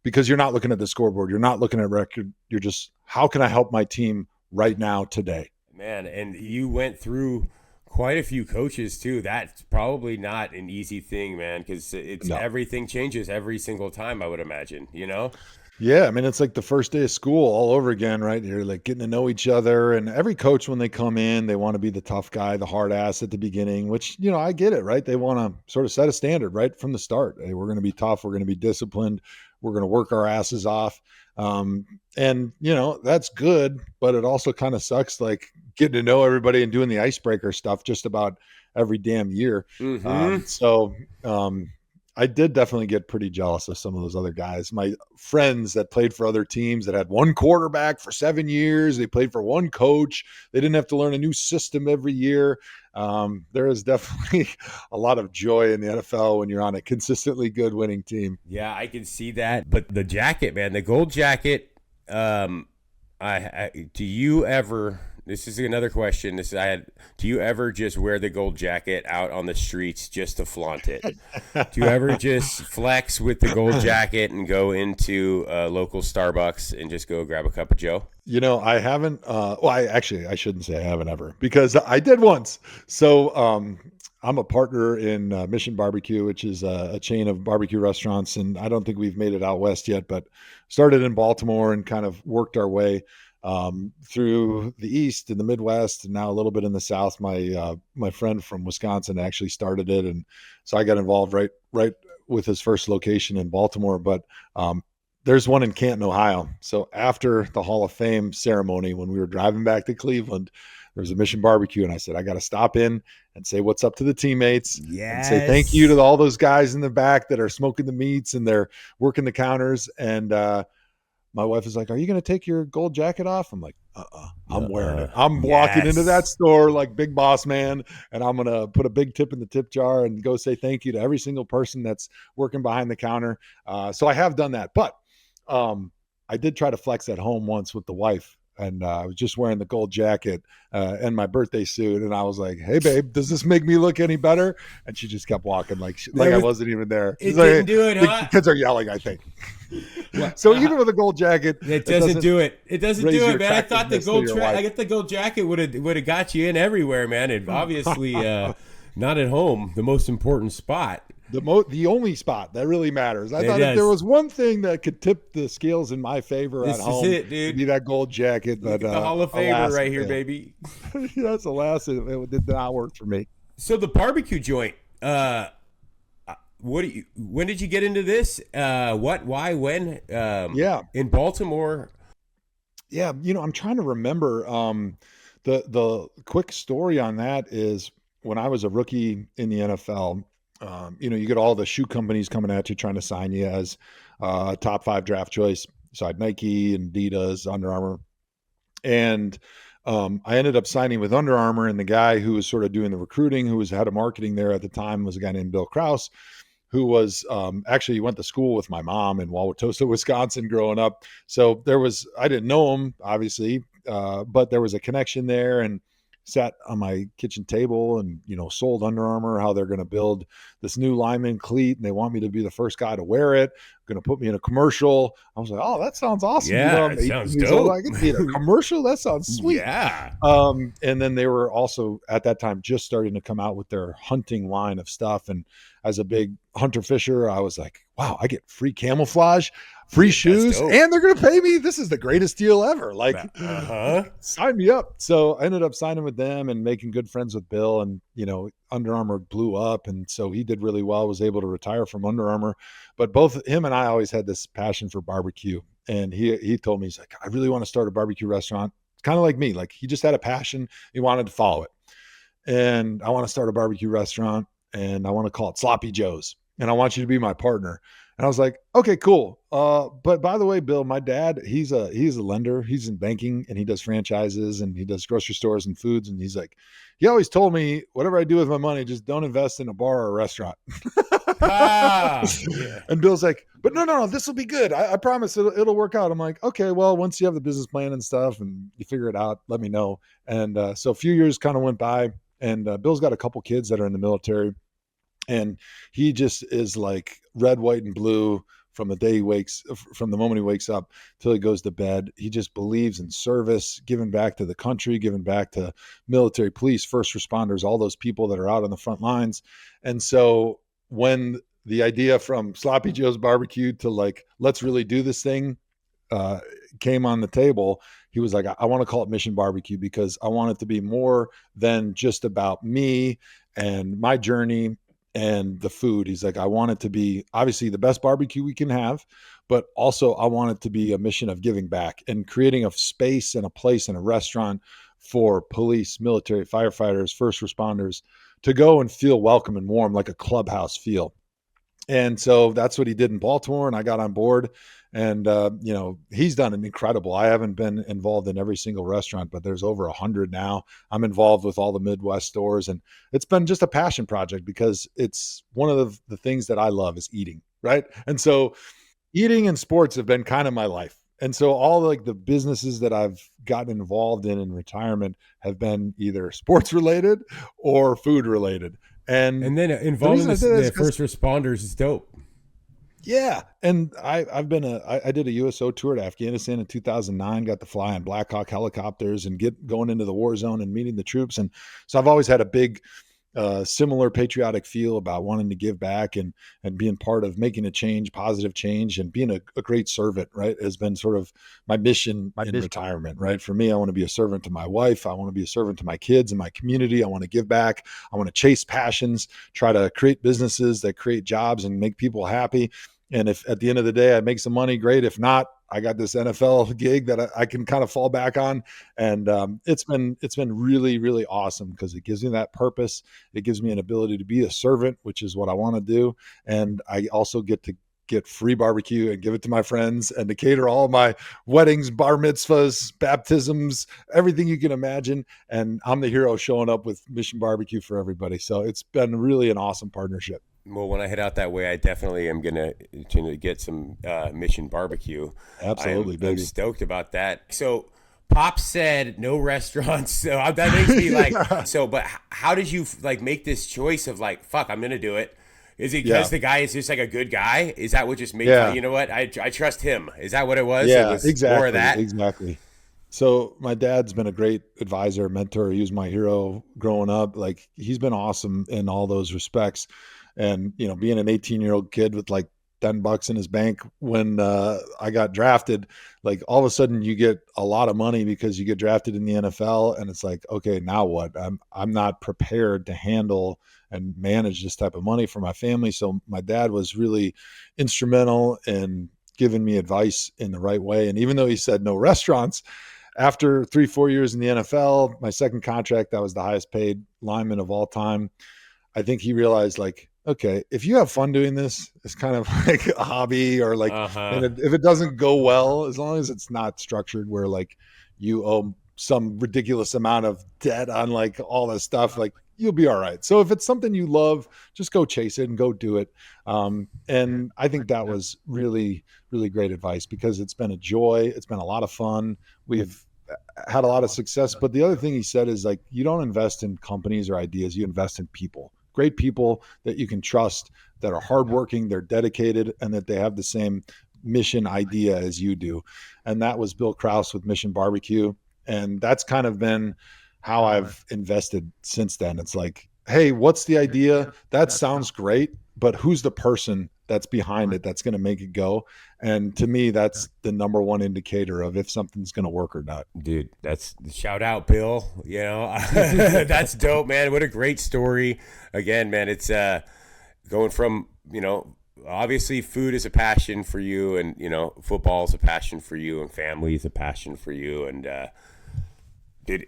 because you're not looking at the scoreboard. You're not looking at record. You're just, how can I help my team right now today? Man, and you went through quite a few coaches too. That's probably not an easy thing, man, because everything changes every single time, I would imagine, you know? Yeah, I mean, it's like the first day of school all over again, right? You're like getting to know each other, and every coach, when they come in, they want to be the tough guy, the hard ass at the beginning, which, you know, I get it, right? They want to sort of set a standard right from the start. Hey, we're going to be tough. We're going to be disciplined. We're going to work our asses off. And, you know, that's good, but it also kind of sucks, like getting to know everybody and doing the icebreaker stuff just about every damn year. I did definitely get pretty jealous of some of those other guys. My friends that played for other teams that had one quarterback for 7 years, they played for one coach. They didn't have to learn a new system every year. There is definitely a lot of joy in the NFL when you're on a consistently good winning team. Yeah, I can see that. But the jacket, man, the gold jacket, do you ever... This is another question. Do you ever just wear the gold jacket out on the streets just to flaunt it? Do you ever just flex with the gold jacket and go into a local Starbucks and just go grab a cup of Joe? You know, I haven't. I shouldn't say I haven't ever, because I did once. So I'm a partner in Mission Barbecue, which is a chain of barbecue restaurants. And I don't think we've made it out west yet, but started in Baltimore and kind of worked our way through the East and the Midwest, and now a little bit in the South. My friend from Wisconsin actually started it, and so I got involved right with his first location in Baltimore. But there's one in Canton, Ohio. So after the Hall of Fame ceremony, when we were driving back to Cleveland, there was a Mission Barbecue, and I said, I got to stop in and say what's up to the teammates, and say thank you to all those guys in the back that are smoking the meats and they're working the counters. And my wife is like, are you going to take your gold jacket off? I'm like, I'm wearing it. I'm walking into that store like big boss man, and I'm going to put a big tip in the tip jar and go say thank you to every single person that's working behind the counter. So I have done that. But I did try to flex at home once with the wife, and I was just wearing the gold jacket and my birthday suit. And I was like, hey, babe, does this make me look any better? And she just kept walking like I wasn't even there. It didn't do it, huh? The kids are yelling, I think. So even with a gold jacket, it doesn't do it. It doesn't do it, man. I thought the gold jacket would have got you in everywhere, man. It obviously not at home, the most important spot. the only spot that really matters. I thought if there was one thing that could tip the scales in my favor at home, it, dude. it'd be that gold jacket. But the Hall of Famer right here, baby. That's alas, it did not work for me. So the barbecue joint. When did you get into this? What? Why? When? In Baltimore. Yeah, I'm trying to remember. The quick story on that is when I was a rookie in the NFL. You get all the shoe companies coming at you trying to sign you as top 5 draft choice. So I had Nike and Adidas, Under Armour, and I ended up signing with Under Armour. And the guy who was sort of doing the recruiting, who was head of marketing there at the time, was a guy named Bill Krause, who was actually went to school with my mom in Wauwatosa, Wisconsin, growing up. So I didn't know him, obviously, but there was a connection there, and sat on my kitchen table and, sold Under Armour, how they're going to build this new lineman cleat, and they want me to be the first guy to wear it, going to put me in a commercial. I was like, oh, that sounds awesome. Yeah, it sounds dope. I can be in a commercial. That sounds sweet. Yeah. And then they were also at that time just starting to come out with their hunting line of stuff. And as a big hunter fisher, I was like, wow, I get free camouflage, free shoes, and they're going to pay me. This is the greatest deal ever. Like, sign me up. So I ended up signing with them and making good friends with Bill, and, Under Armour blew up. And so he did really well, was able to retire from Under Armour, but both him and I always had this passion for barbecue. And he told me, he's like, I really want to start a barbecue restaurant. It's kind of like me. Like, he just had a passion. He wanted to follow it. And I want to start a barbecue restaurant, and I want to call it Sloppy Joe's, and I want you to be my partner. And I was like, okay, cool. But by the way, Bill, my dad, he's a lender. He's in banking, and he does franchises, and he does grocery stores and foods. And he's like, he always told me, whatever I do with my money, just don't invest in a bar or a restaurant. Yeah. And Bill's like, but no, this will be good. I promise it'll work out. I'm like, okay, well, once you have the business plan and stuff and you figure it out, let me know. And so a few years kind of went by, and Bill's got a couple kids that are in the military. And he just is like red, white, and blue from the moment he wakes up till he goes to bed. He just believes in service, giving back to the country, giving back to military, police, first responders, all those people that are out on the front lines. And so when the idea from Sloppy Joe's Barbecue to like, let's really do this thing, came on the table, he was like, I want to call it Mission Barbecue, because I want it to be more than just about me and my journey and the food. He's like, I want it to be obviously the best barbecue we can have, but also I want it to be a mission of giving back and creating a space and a place in a restaurant for police, military, firefighters, first responders to go and feel welcome and warm, like a clubhouse feel. And so that's what he did in Baltimore, and I got on board. And, he's done an incredible. I haven't been involved in every single restaurant, but there's over 100 now. I'm involved with all the Midwest stores, and it's been just a passion project, because it's one of the things that I love is eating, right? And so eating and sports have been kind of my life. And so all like the businesses that I've gotten involved in retirement have been either sports related or food related. And then involved in the first responders is dope. Yeah. And I did a USO tour to Afghanistan in 2009, got to fly on Black Hawk helicopters and going into the war zone and meeting the troops. And so I've always had a big, similar patriotic feel about wanting to give back and being part of making a change, positive change, and being a great servant, right, has been sort of my mission in retirement, right? For me, I want to be a servant to my wife. I want to be a servant to my kids and my community. I want to give back. I want to chase passions, try to create businesses that create jobs and make people happy. And if at the end of the day I make some money, great. If not, I got this NFL gig that I can kind of fall back on. And it's been really, really awesome, because it gives me that purpose. It gives me an ability to be a servant, which is what I want to do. And I also get to get free barbecue and give it to my friends, and to cater all my weddings, bar mitzvahs, baptisms, everything you can imagine. And I'm the hero showing up with Mission Barbecue for everybody. So it's been really an awesome partnership. Well, when I head out that way, I definitely am going to get some Mission Barbecue. Absolutely, baby. I'm stoked about that. So Pop said no restaurants. So that makes me like, but how did you like make this choice of like, fuck, I'm going to do it? Is it because the guy is just like a good guy? Is that what just made you know what? I trust him. Is that what it was? Yeah, it was exactly. More of that? Exactly. So my dad's been a great advisor, mentor. He was my hero growing up. Like, he's been awesome in all those respects. And, being an 18-year-old kid with like $10 in his bank when I got drafted, like all of a sudden you get a lot of money because you get drafted in the NFL, and it's like, okay, now what? I'm not prepared to handle and manage this type of money for my family. So my dad was really instrumental in giving me advice in the right way. And even though he said no restaurants, after 3-4 years in the NFL, my second contract, I was the highest paid lineman of all time. I think he realized, like, okay, if you have fun doing this, it's kind of like a hobby, or like, and if it doesn't go well, as long as it's not structured where like you owe some ridiculous amount of debt on like all this stuff, like you'll be all right. So if it's something you love, just go chase it and go do it. And I think that was really, really great advice, because it's been a joy. It's been a lot of fun. We've had a lot of success. But the other thing he said is, like, you don't invest in companies or ideas, you invest in people. Great people that you can trust, that are hardworking, they're dedicated, and that they have the same mission idea as you do. And that was Bill Krause with Mission Barbecue. And that's kind of been how I've invested since then. It's like, hey, what's the idea? That sounds great, but who's the person that's behind it that's going to make it go? And to me, that's the number one indicator of if something's going to work or not. Dude, that's shout out, Bill. That's dope, man. What a great story. Again, man, it's going from, obviously food is a passion for you, and, football is a passion for you, and family is a passion for you. And,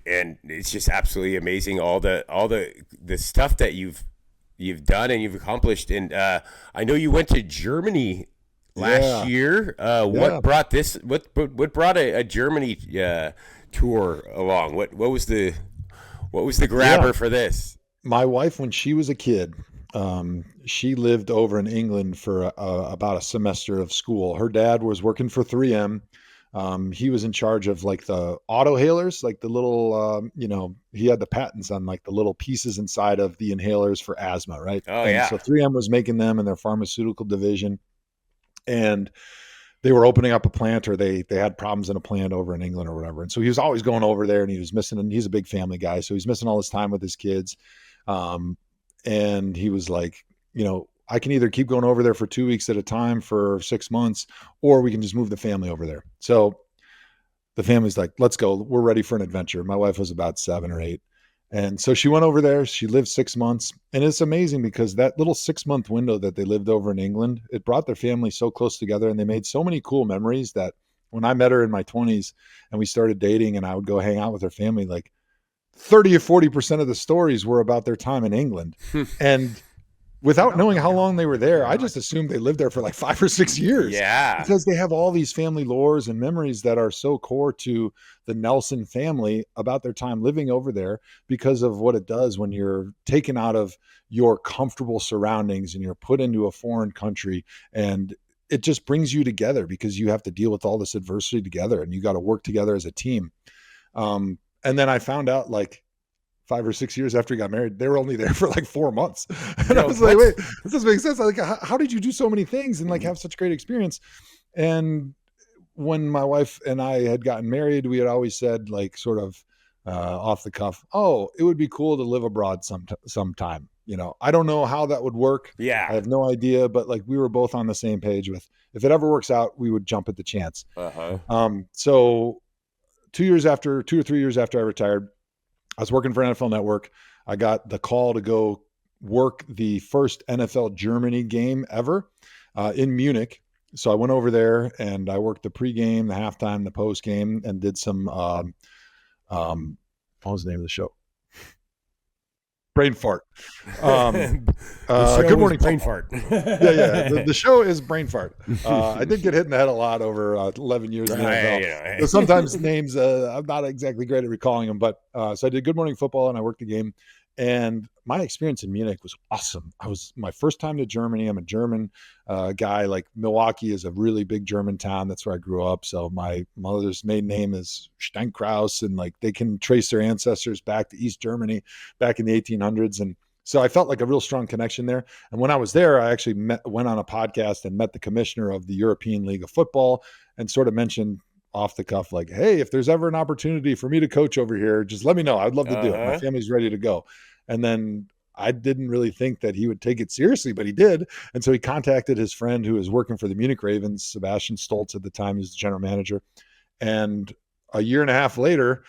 and it's just absolutely amazing all the stuff that you've done and you've accomplished. And I know you went to Germany last year. What brought this? What brought a Germany tour along? What was the grabber for this? My wife, when she was a kid, she lived over in England for about a semester of school. Her dad was working for 3M. He was in charge of like the auto hailers, like the little, he had the patents on like the little pieces inside of the inhalers for asthma, right? Oh, yeah. So 3M was making them in their pharmaceutical division, and they were opening up a plant, or they had problems in a plant over in England or whatever. And so he was always going over there, and he was missing, and he's a big family guy, so he's missing all his time with his kids. And he was like, I can either keep going over there for 2 weeks at a time for 6 months, or we can just move the family over there. So the family's like, let's go. We're ready for an adventure. My wife was about 7 or 8. And so she went over there. She lived 6 months. And it's amazing because that little 6-month window that they lived over in England, it brought their family so close together, and they made so many cool memories that when I met her in my 20s and we started dating and I would go hang out with her family, like 30 or 40% of the stories were about their time in England. And without knowing how long they were there, I just assumed they lived there for like 5 or 6 years. Yeah. Because they have all these family lores and memories that are so core to the Nelson family about their time living over there, because of what it does when you're taken out of your comfortable surroundings and you're put into a foreign country, and it just brings you together because you have to deal with all this adversity together, and you got to work together as a team. And then I found out, like, 5 or 6 years after he got married, they were only there for like 4 months. And I was like, wait, this doesn't make sense. Like, how did you do so many things and like have such great experience? And when my wife and I had gotten married, we had always said, like, sort of off the cuff, oh, it would be cool to live abroad sometime. I don't know how that would work. Yeah. I have no idea, but like we were both on the same page with, if it ever works out, we would jump at the chance. So 2 or 3 years after I retired, I was working for NFL Network. I got the call to go work the first NFL Germany game ever in Munich. So I went over there and I worked the pregame, the halftime, the postgame, and did some, what was the name of the show? Brain fart. Good morning, Brain Fart. The show is Brain Fart. I did get hit in the head a lot over 11 years in the NFL. So sometimes names, I'm not exactly great at recalling them, but so I did Good Morning Football and I worked the game. And my experience in Munich was awesome. I was my first time to Germany. I'm a German guy. Like, Milwaukee is a really big German town. That's where I grew up. So my mother's maiden name is Steinkraus, and like they can trace their ancestors back to East Germany back in the 1800s. And so I felt like a real strong connection there. And when I was there, I actually went on a podcast and met the commissioner of the European League of Football and sort of mentioned off the cuff, like, hey, if there's ever an opportunity for me to coach over here, just let me know. I'd love to do it. My family's ready to go. And then I didn't really think that he would take it seriously, but he did. And so he contacted his friend who was working for the Munich Ravens, Sebastian Stoltz at the time. He was the general manager. And a year and a half later,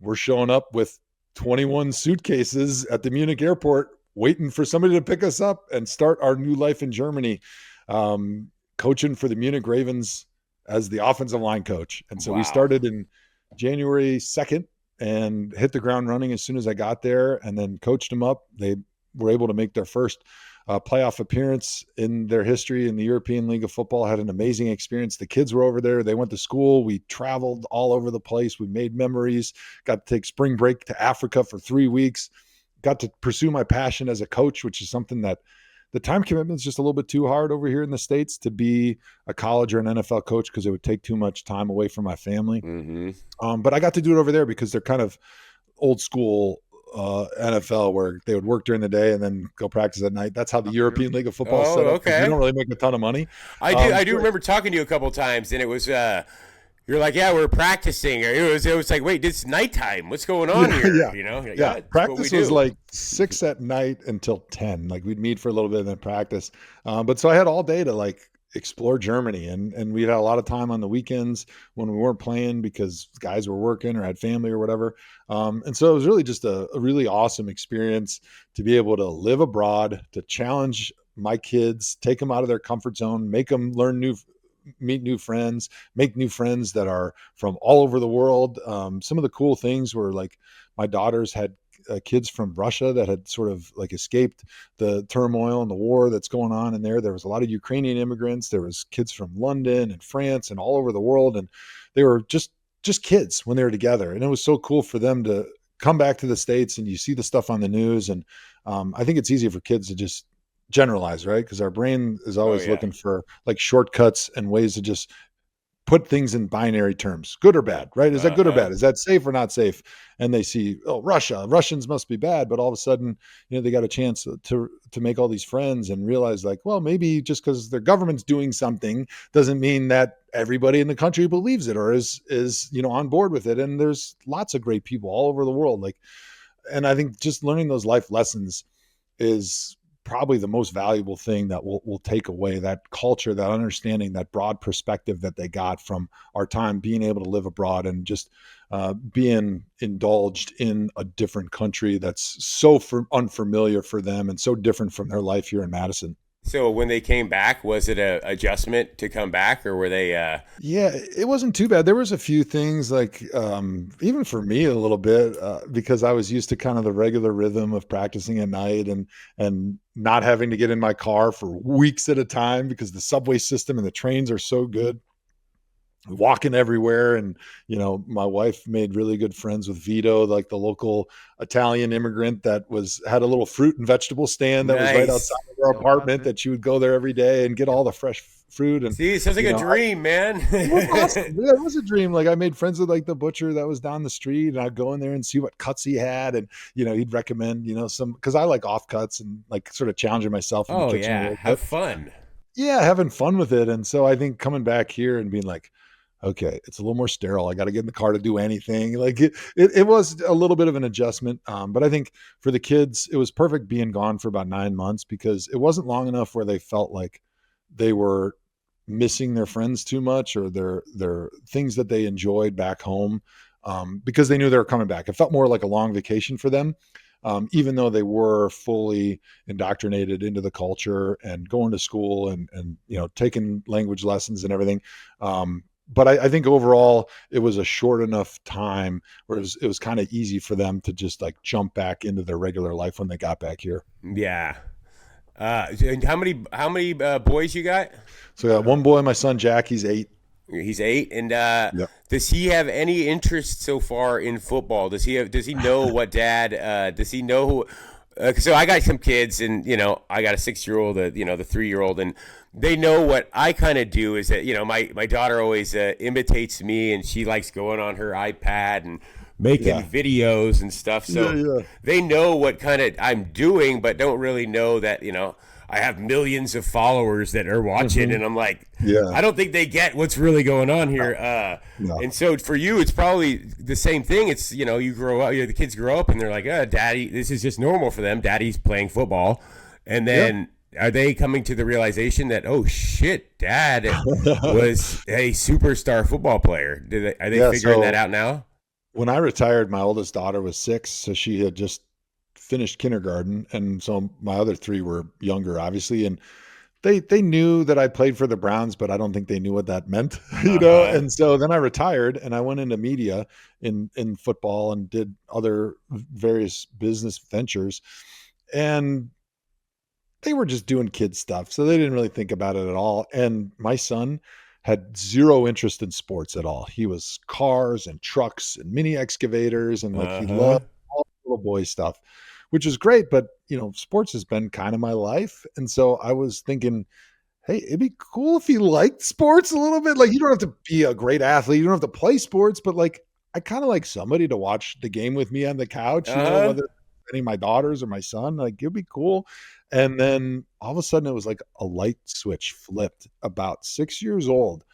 we're showing up with 21 suitcases at the Munich airport, waiting for somebody to pick us up and start our new life in Germany, coaching for the Munich Ravens as the offensive line coach. And so we started in January 2nd and hit the ground running as soon as I got there, and then coached them up. They were able to make their first playoff appearance in their history in the European League of Football, had an amazing experience. The kids were over there. They went to school. We traveled all over the place. We made memories, got to take spring break to Africa for 3 weeks, got to pursue my passion as a coach, which is something that the time commitment is just a little bit too hard over here in the States to be a college or an NFL coach, because it would take too much time away from my family. Mm-hmm. But I got to do it over there because they're kind of old school NFL, where they would work during the day and then go practice at night. That's how the European League of Football is set up. Okay. They don't really make a ton of money. I do remember talking to you a couple of times, and it was you're like, yeah, we're practicing. It was like, wait, it's nighttime. What's going on here? Yeah. You know? Yeah. Practice was like 6 at night until 10. Like we'd meet for a little bit and then practice. But so I had all day to like explore Germany, and we had a lot of time on the weekends when we weren't playing because guys were working or had family or whatever. And so it was really just a really awesome experience to be able to live abroad, to challenge my kids, take them out of their comfort zone, make them meet new friends, make new friends that are from all over the world. Some of the cool things were like my daughters had kids from Russia that had sort of like escaped the turmoil and the war that's going on in there. There was a lot of Ukrainian immigrants. There was kids from London and France and all over the world. And they were just kids when they were together. And it was so cool for them to come back to the States, and you see the stuff on the news. And I think it's easy for kids to just generalize, right? Because our brain is always looking for like shortcuts and ways to just put things in binary terms, good or bad, right? Is that good or bad? Is that safe or not safe? And they see, oh, Russians must be bad. But all of a sudden, they got a chance to make all these friends and realize like, well, maybe just because their government's doing something doesn't mean that everybody in the country believes it or is on board with it. And there's lots of great people all over the world. And I think just learning those life lessons is probably the most valuable thing that we'll take away, that culture, that understanding, that broad perspective that they got from our time being able to live abroad and just being indulged in a different country that's so unfamiliar for them and so different from their life here in Madison. So when they came back, was it a adjustment to come back, or were they? Yeah, it wasn't too bad. There was a few things like even for me a little bit because I was used to kind of the regular rhythm of practicing at night and not having to get in my car for weeks at a time because the subway system and the trains are so good. Walking everywhere, and my wife made really good friends with Vito, like the local Italian immigrant that had a little fruit and vegetable stand that was right outside of our apartment, that she would go there every day and get all the fresh fruit. And see, it sounds like a dream, man. It was awesome. Yeah, it was a dream. Like I made friends with like the butcher that was down the street, and I'd go in there and see what cuts he had, and he'd recommend some, because I like offcuts and like sort of challenging myself in the kitchen. Yeah, have fun. Yeah, having fun with it. And so I think coming back here and being like, okay, it's a little more sterile. I got to get in the car to do anything. Like it was a little bit of an adjustment. But I think for the kids, it was perfect being gone for about 9 months because it wasn't long enough where they felt like they were missing their friends too much or their things that they enjoyed back home because they knew they were coming back. It felt more like a long vacation for them. Even though they were fully indoctrinated into the culture and going to school and taking language lessons and everything. But I think overall it was a short enough time where it was kind of easy for them to just like jump back into their regular life when they got back here. Yeah. And how many boys you got? So I got one boy, my son Jack. He's 8. He's 8, and Yep. Does he have any interest so far in football? Does he know what dad? Does he know? So I got some kids, and I got a 6-year-old, the 3-year-old, and they know what I kind of do. Is that my daughter always imitates me, and she likes going on her iPad and making videos and stuff. So they know what kind of I'm doing, but don't really know that I have millions of followers that are watching, and I'm like, Yeah. I don't think they get what's really going on here. No. And so for you, it's probably the same thing. It's, you grow up, the kids grow up and they're like, daddy, this is just normal for them. Daddy's playing football. And then are they coming to the realization that, oh shit, dad was a superstar football player? Are they figuring that out now? When I retired, my oldest daughter was 6, so she had just finished kindergarten, and so my other 3 were younger, obviously, and they knew that I played for the Browns, but I don't think they knew what that meant, And so then I retired, and I went into media in football and did other various business ventures, and they were just doing kid stuff, so they didn't really think about it at all. And my son had zero interest in sports at all. He was cars and trucks and mini excavators, and he loved all the little boy stuff, which is great. But sports has been kind of my life, and so I was thinking, hey, it'd be cool if he liked sports a little bit. Like, you don't have to be a great athlete, you don't have to play sports, but like, I kind of like somebody to watch the game with me on the couch, whether any of my daughters or my son, like, it'd be cool. And then all of a sudden it was like a light switch flipped. About 6 years old,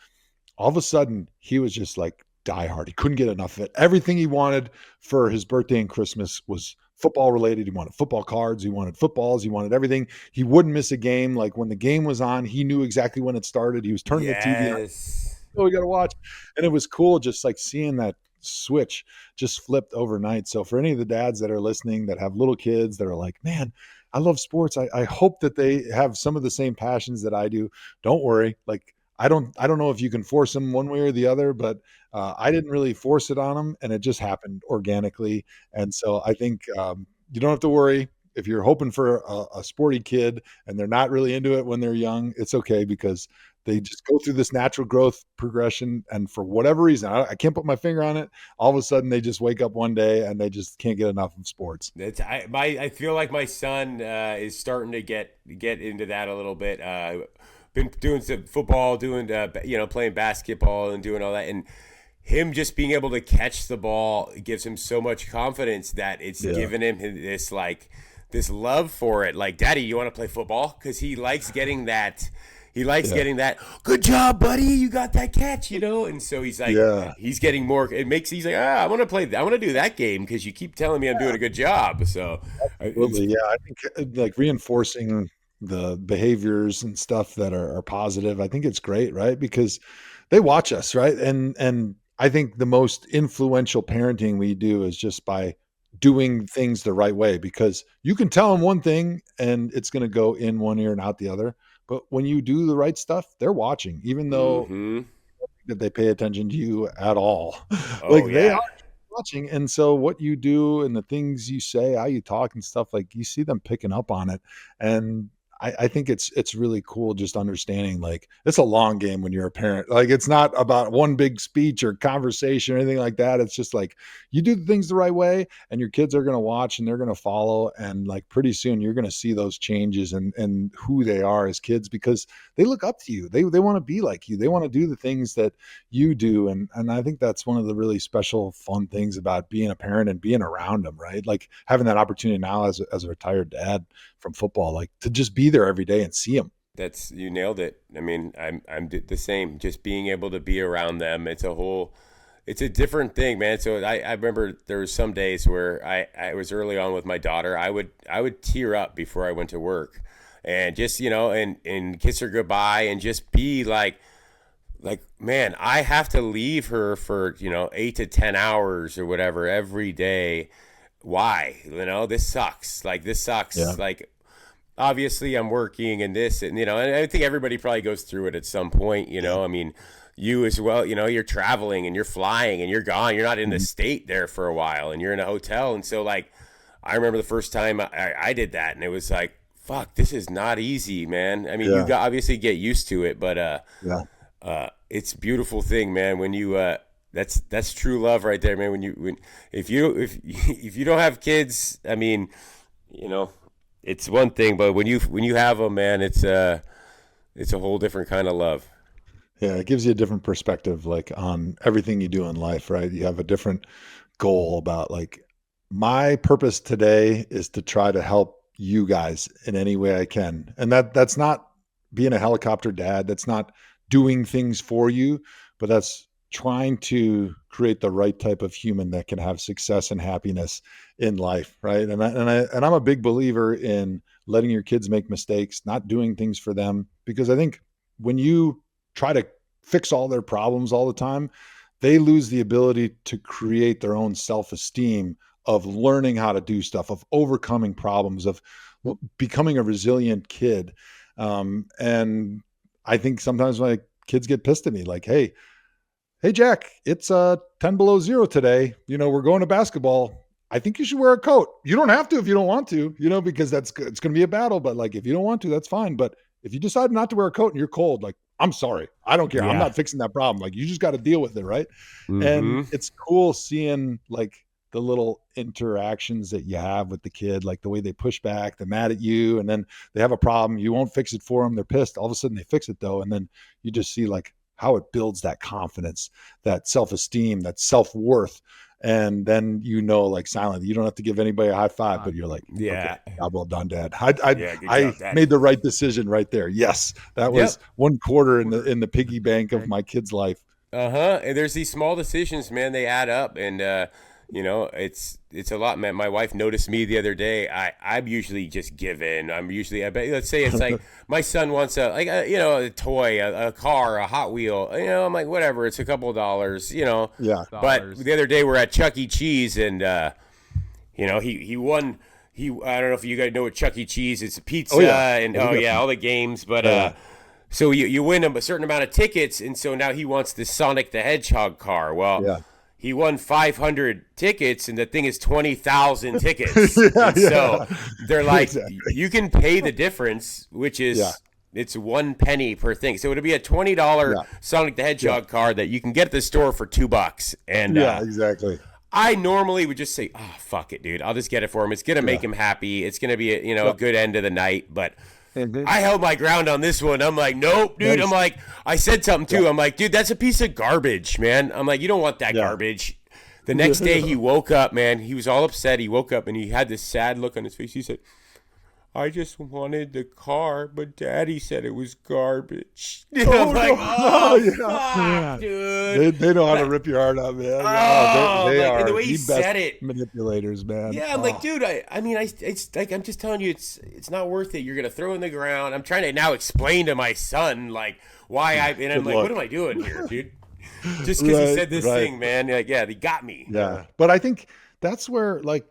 all of a sudden he was just like diehard. He couldn't get enough of it. Everything he wanted for his birthday and Christmas was football related. He wanted football cards, he wanted footballs, he wanted everything. He wouldn't miss a game. Like, when the game was on, he knew exactly when it started. He was turning the TV on. Oh, we got to watch. And it was cool just like seeing that switch just flipped overnight. So for any of the dads that are listening that have little kids that are like, man, I love sports, I hope that they have some of the same passions that I do. Don't worry. Like, I don't know if you can force them one way or the other, but I didn't really force it on them, and it just happened organically. And so I think you don't have to worry. If you're hoping for a sporty kid and they're not really into it when they're young, it's okay, because they just go through this natural growth progression. And for whatever reason, I can't put my finger on it, all of a sudden they just wake up one day and they just can't get enough of sports. I feel like my son is starting to get into that a little bit. Been doing some football, doing playing basketball and doing all that, and him just being able to catch the ball gives him so much confidence that it's given him this love for it. Like, Daddy, you want to play football? Because he likes getting that. He likes getting that. Good job, buddy. You got that catch, And so he's like, he's getting more. He's like, I want to play. I want to do that game because you keep telling me I'm doing a good job. So, absolutely, I think like reinforcing the behaviors and stuff that are positive, I think it's great, right? Because they watch us, right? And I think the most influential parenting we do is just by doing things the right way, because you can tell them one thing and it's going to go in one ear and out the other. But when you do the right stuff, they're watching, even though that they pay attention to you at all. They are watching. And so what you do and the things you say, how you talk and stuff, like, you see them picking up on it. And I think it's really cool just understanding, like, it's a long game when you're a parent. Like, it's not about one big speech or conversation or anything like that. It's just like, you do things the right way and your kids are going to watch and they're going to follow. And like, pretty soon you're going to see those changes and who they are as kids, because they look up to you. They want to be like you. They want to do the things that you do. And I think that's one of the really special, fun things about being a parent and being around them, right? Like, having that opportunity now as a retired dad from football, like, to just be there every day and see them. You nailed it. I mean, I'm the same. Just being able to be around them, it's a different thing, man. So I remember there was some days where I was early on with my daughter. I would tear up before I went to work, and just and kiss her goodbye, and just be like, man, I have to leave her for 8 to 10 hours or whatever every day. Why? This sucks. Like, this sucks. Yeah. Like, obviously I'm working and this, and, and I think everybody probably goes through it at some point, I mean, you as well, you're traveling and you're flying and you're gone. You're not in the state there for a while and you're in a hotel. And so, like, I remember the first time I did that, and it was like, fuck, this is not easy, man. I mean, you obviously get used to it, but it's a beautiful thing, man. When you, that's true love right there, man. If you don't have kids, I mean, it's one thing, but when you have them, man, it's a whole different kind of love. Yeah, it gives you a different perspective, like, on everything you do in life, right? You have a different goal about, like, my purpose today is to try to help you guys in any way I can. And that's not being a helicopter dad. That's not doing things for you, but that's trying to create the right type of human that can have success and happiness in life. Right. And I'm a big believer in letting your kids make mistakes, not doing things for them, because I think when you try to fix all their problems all the time, they lose the ability to create their own self-esteem of learning how to do stuff, of overcoming problems, of becoming a resilient kid. And I think sometimes my kids get pissed at me like, Hey, Jack, it's 10 below zero today. We're going to basketball. I think you should wear a coat. You don't have to if you don't want to, because it's going to be a battle. But like, if you don't want to, that's fine. But if you decide not to wear a coat and you're cold, like, I'm sorry. I don't care. Yeah. I'm not fixing that problem. Like, you just got to deal with it. Right. Mm-hmm. And it's cool seeing like the little interactions that you have with the kid, like the way they push back, they're mad at you, and then they have a problem. You won't fix it for them. They're pissed. All of a sudden they fix it though. And then you just see like how it builds that confidence, that self-esteem, that self-worth. And then, like silently, you don't have to give anybody a high five, but you're like, yeah, okay, job well done, Dad. I made the right decision right there. Yes, that was one quarter in the piggy bank of my kid's life. And there's these small decisions, man. They add up, and it's a lot, man. My wife noticed me the other day. I'm usually just given. Let's say it's like my son wants a toy, a car, a Hot Wheel. I'm like, whatever. It's a couple of dollars. Yeah. But the other day we're at Chuck E. Cheese, and he won. I don't know if you guys know what Chuck E. Cheese is. Pizza all the games, but. So you win a certain amount of tickets, and so now he wants the Sonic the Hedgehog car. Well, he won 500 tickets, and the thing is 20,000 tickets. So they're like, you can pay the difference, which is it's 1 penny per thing. So it'll be a $20 Sonic the Hedgehog car that you can get at the store for $2. And exactly. I normally would just say, oh, fuck it, dude. I'll just get it for him. It's gonna make him happy. It's gonna be a good end of the night, but. I held my ground on this one. I'm like, nope, dude. I'm like, I said something too. I'm like, dude, that's a piece of garbage, man. I'm like, you don't want that garbage. The next day he woke up, man. He was all upset. He woke up and he had this sad look on his face. He said, I just wanted the car, but Daddy said it was garbage. I'm like, fuck, dude. They know how to rip your heart out, man. They are and the way he said it, manipulators, man. Yeah, I'm like, dude. It's like I'm just telling you, it's not worth it. You're gonna throw in the ground. I'm trying to now explain to my son like why I'm like, what am I doing here, dude? Just because he said this thing, man. Like, they got me. Yeah, but I think that's where like.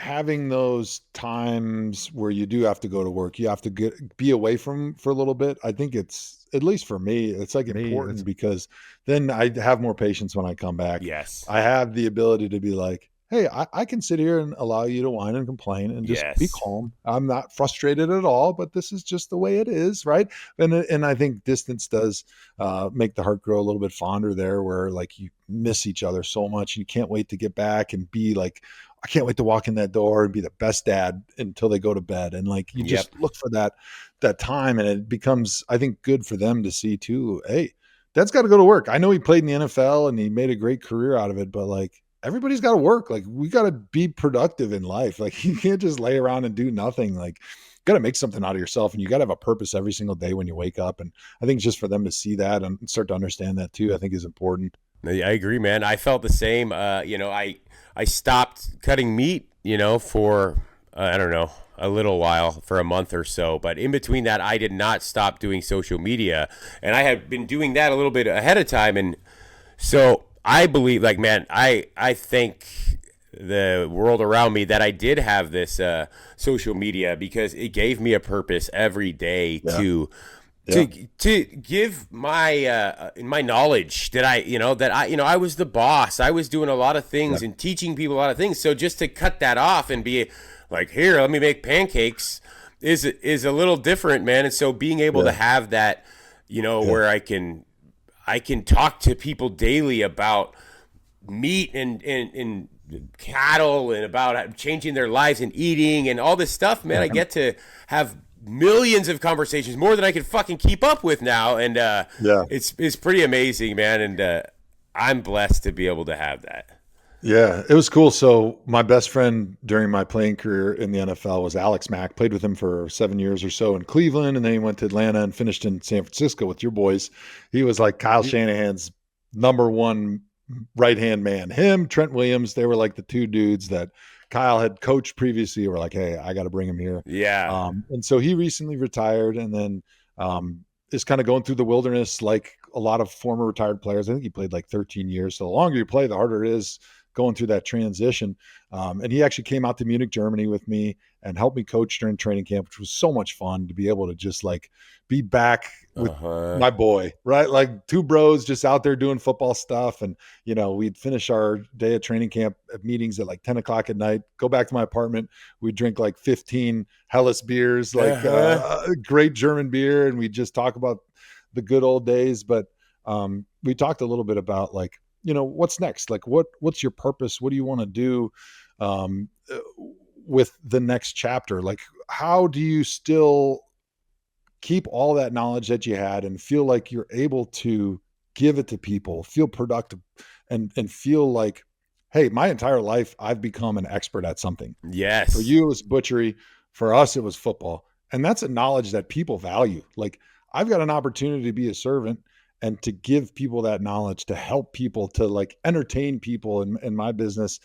Having those times where you do have to go to work, you have to be away from for a little bit. I think it's, at least for me, it's like important because then I have more patience when I come back. Yes. I have the ability to be like, hey, I can sit here and allow you to whine and complain and just be calm. I'm not frustrated at all, but this is just the way it is. Right. And I think distance does make the heart grow a little bit fonder there, where like you miss each other so much. You can't wait to get back and be like, I can't wait to walk in that door and be the best dad until they go to bed. And like, you just look for that time, and it becomes, I think, good for them to see too. Hey, Dad's got to go to work. I know he played in the NFL and he made a great career out of it, but like everybody's got to work. Like we got to be productive in life. Like you can't just lay around and do nothing. Like you got to make something out of yourself, and you got to have a purpose every single day when you wake up. And I think just for them to see that and start to understand that too, I think is important. I agree, man. I felt the same. I stopped cutting meat, for, I don't know, a little while, for a month or so. But in between that, I did not stop doing social media. And I had been doing that a little bit ahead of time. And so I believe, like, man, I thank the world around me that I did have this social media, because it gave me a purpose every day to give my my knowledge that I was the boss. I was doing a lot of things and teaching people a lot of things. So just to cut that off and be like, here, let me make pancakes is a little different, man. And so being able to have that, where I can talk to people daily about meat and cattle and about changing their lives and eating and all this stuff, man. I get to have millions of conversations, more than I could fucking keep up with now, and it's pretty amazing, man. And I'm blessed to be able to have that. Yeah, it was cool. So my best friend during my playing career in the NFL was Alex Mack. Played with him for 7 years or so in Cleveland, and then he went to Atlanta and finished in San Francisco with your boys. He was like Kyle Shanahan's number one right-hand man. Him, Trent Williams, they were like the two dudes that Kyle had coached previously. Were like, hey, I got to bring him here. Yeah. And so he recently retired, and then is kind of going through the wilderness like a lot of former retired players. I think he played like 13 years. So the longer you play, the harder it is going through that transition. And he actually came out to Munich, Germany with me and helped me coach during training camp, which was so much fun to be able to just like be back with my boy, right? Like two bros just out there doing football stuff. And, you know, we'd finish our day of training camp at meetings at like 10 o'clock at night, go back to my apartment. We'd drink like 15 Helles beers, like great German beer. And we'd just talk about the good old days. But we talked a little bit about like, you know, what's next? Like, what's your purpose? What do you want to do with the next chapter? Like, how do you still keep all that knowledge that you had and feel like you're able to give it to people, feel productive and feel like, hey, my entire life, I've become an expert at something. Yes. For you, it was butchery. For us, it was football. And that's a knowledge that people value. Like, I've got an opportunity to be a servant and to give people that knowledge, to help people, to like entertain people in my business.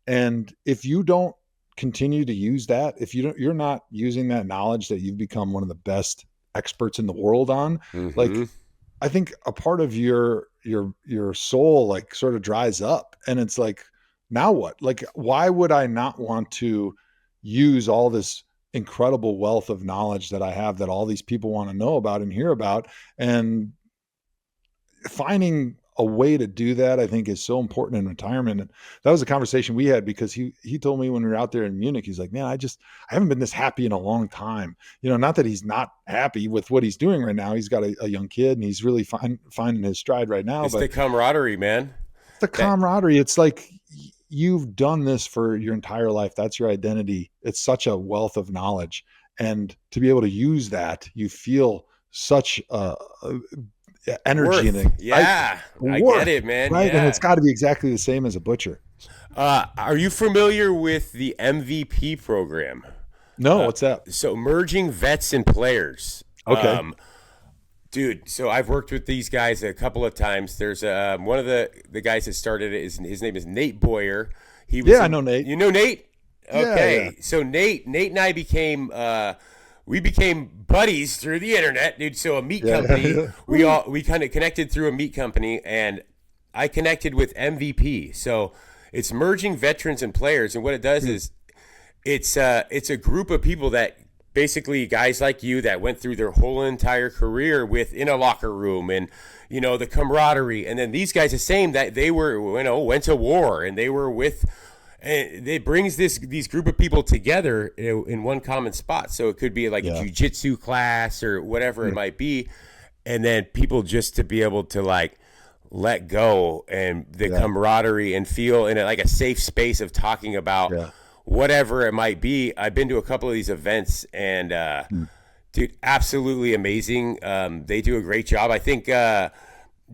And if you don't continue to use that, if you're not using that knowledge that you've become one of the best experts in the world on, like, I think a part of your soul like sort of dries up, and it's like, now what? Like, why would I not want to use all this incredible wealth of knowledge that I have that all these people want to know about and hear about? And finding a way to do that, I think, is so important in retirement. And that was a conversation we had because he told me when we were out there in Munich, he's like, man, I haven't been this happy in a long time. You know, not that he's not happy with what he's doing right now. He's got a young kid and he's really finding his stride right now. It's but the camaraderie, man. The camaraderie. It's like, you've done this for your entire life. That's your identity. It's such a wealth of knowledge. And to be able to use that, you feel such energy in it. Yeah, I get it, man. Right. Yeah. And it's got to be exactly the same as a butcher. Are you familiar with the MVP program? No, what's that? So merging vets and players. Okay. Dude, so I've worked with these guys a couple of times. There's one of the guys that started it, his name is Nate Boyer. I know Nate. You know Nate? Okay. Yeah. So Nate and I became buddies through the internet, dude. So a meat company, we kind of connected through a meat company, and I connected with MVP. So it's merging veterans and players, and what it does is it's a group of people that basically guys like you that went through their whole entire career within a locker room, and you know the camaraderie, and then these guys the same, that they were, you know, went to war and they were with. And it brings these group of people together in one common spot. So it could be like a jiu-jitsu class or whatever it might be. And then people just to be able to like let go and the camaraderie and feel in like a safe space of talking about whatever it might be. I've been to a couple of these events and dude, absolutely amazing. They do a great job. I think Jay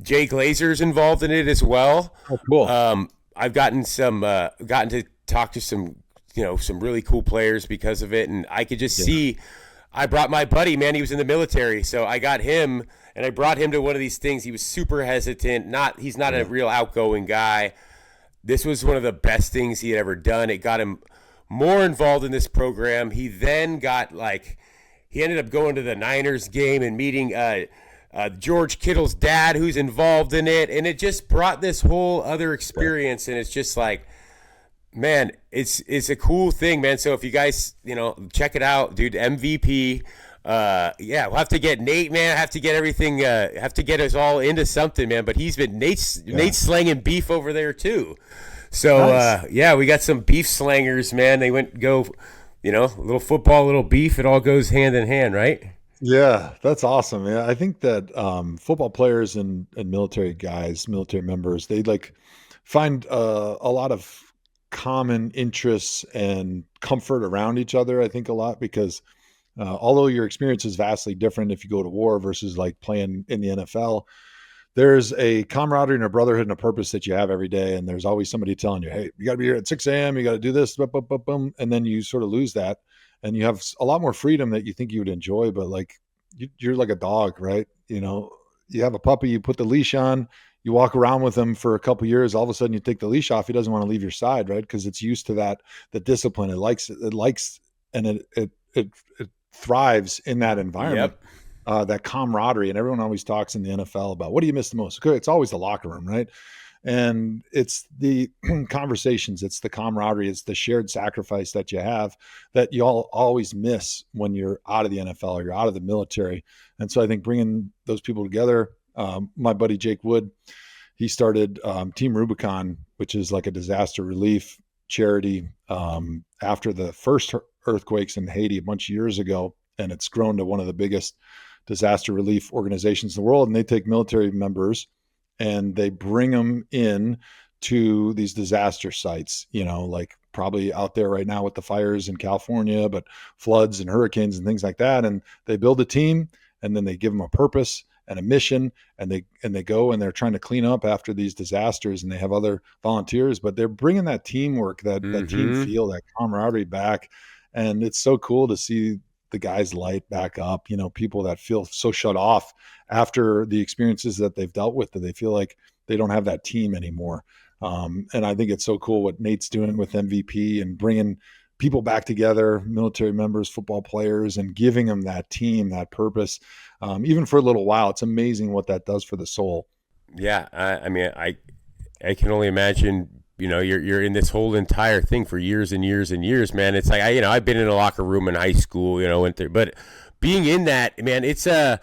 Glazer's involved in it as well. Oh, cool. I've gotten to talk to some really cool players because of it, and I could just see. I brought my buddy, man. He was in the military, so I got him, and I brought him to one of these things. He was super hesitant. He's not a real outgoing guy. This was one of the best things he had ever done. It got him more involved in this program. He then he ended up going to the Niners game and meeting George Kittle's dad, who's involved in it, and it just brought this whole other experience. And it's just like, man, it's a cool thing, man. So if you guys, check it out, dude, MVP. We'll have to get Nate, man. Have to get everything. Have to get us all into something, man. But Nate's slanging beef over there too. So nice. We got some beef slangers, man. They go, a little football, a little beef. It all goes hand in hand, right? Yeah, that's awesome. Yeah, I think that football players and military guys, military members, they like find a lot of common interests and comfort around each other. I think a lot because although your experience is vastly different if you go to war versus like playing in the NFL, there's a camaraderie and a brotherhood and a purpose that you have every day. And there's always somebody telling you, hey, you got to be here at 6 a.m. You got to do this, boom, boom, boom, boom. And then you sort of lose that. And you have a lot more freedom that you think you would enjoy. But like, you're like a dog, right? You know, you have a puppy, you put the leash on, you walk around with him for a couple of years. All of a sudden you take the leash off. He doesn't want to leave your side, right? Because it's used to the discipline. It likes, and it thrives in that environment. Yep. That camaraderie, and everyone always talks in the NFL about what do you miss the most? It's always the locker room, right? And it's the conversations, it's the camaraderie, it's the shared sacrifice that you have that you all always miss when you're out of the NFL or you're out of the military. And so I think bringing those people together, my buddy Jake Wood, he started Team Rubicon, which is like a disaster relief charity after the first earthquakes in Haiti a bunch of years ago. And it's grown to one of the biggest disaster relief organizations in the world. And they take military members and they bring them in to these disaster sites, you know, like probably out there right now with the fires in California, but floods and hurricanes and things like that. And they build a team and then they give them a purpose and a mission, and they go and they're trying to clean up after these disasters, and they have other volunteers, but they're bringing that teamwork, that team feel, that camaraderie back. And it's so cool to see the guys light back up, you know, people that feel so shut off after the experiences that they've dealt with, that they feel like they don't have that team anymore. And I think it's so cool what Nate's doing with MVP and bringing people back together, military members, football players, and giving them that team, that purpose, even for a little while. It's amazing what that does for the soul. Yeah. I mean, I can only imagine, you know, you're in this whole entire thing for years and years and years, man. It's like, I've been in a locker room in high school, you know, went there, but being in that, man, it's the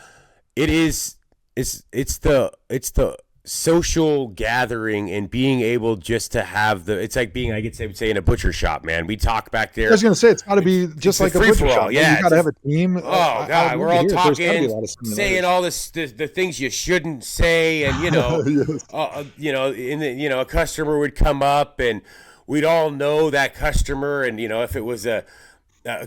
social gathering and being able just to have it's like being, I could say in a butcher shop, man. We talk back there. I was going to say, it's got to be just like a butcher shop. Yeah. You got to have a team. Oh God. We're all talking, saying all this, the things you shouldn't say. And, you know, yes. You know, a customer would come up and we'd all know that customer. And, you know, if it was a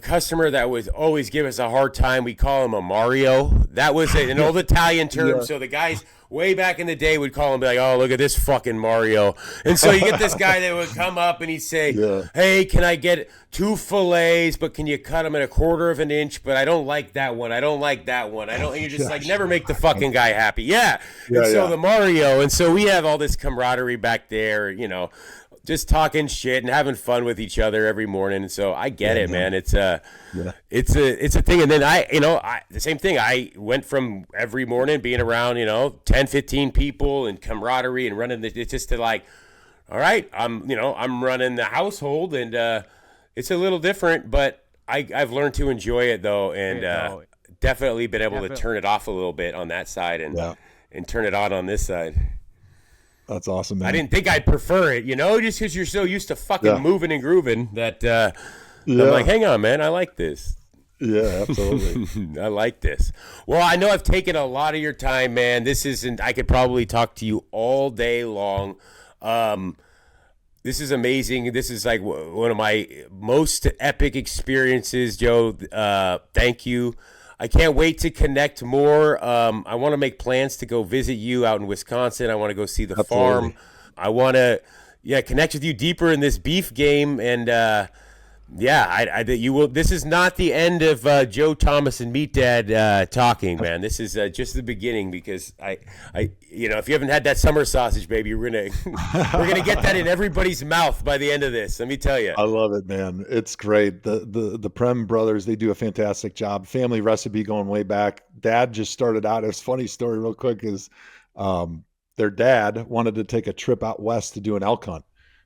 customer that would always give us a hard time, we call him a Mario. That was an old Italian term. Yeah. So the guys way back in the day would call him, be like, oh, look at this fucking Mario. And so you get this guy that would come up and he'd say, hey, can I get 2 fillets, but can you cut them at 1/4 of an inch? But I don't like that one. I don't like that one. I don't. And you're just like, never make the fucking guy happy. Yeah. And so the Mario. And so we have all this camaraderie back there, you know, just talking shit and having fun with each other every morning. And so I get it, man. It's a thing. And then the same thing. I went from every morning being around, 10, 15 people and camaraderie and running it's just to like, all right, I'm running the household, and it's a little different, but I've learned to enjoy it though. And definitely been able to turn it off a little bit on that side and turn it on this side. That's awesome, man. I didn't think I'd prefer it, just because you're so used to fucking moving and grooving that I'm like, hang on, man, I like this. Yeah, absolutely. I like this. Well, I know I've taken a lot of your time, man. I could probably talk to you all day long. This is amazing. This is like one of my most epic experiences, Joe. Thank you. I can't wait to connect more. I want to make plans to go visit you out in Wisconsin. I want to go see the farm. I want to, connect with you deeper in this beef game. And you will. This is not the end of Joe Thomas and MeatDad talking, man. This is just the beginning, because if you haven't had that summer sausage, baby, we're gonna get that in everybody's mouth by the end of this. Let me tell you. I love it, man. It's great. The Prem brothers, they do a fantastic job. Family recipe going way back. Dad just started out. It's a funny story, real quick. Is their dad wanted to take a trip out west to do an elk hunt.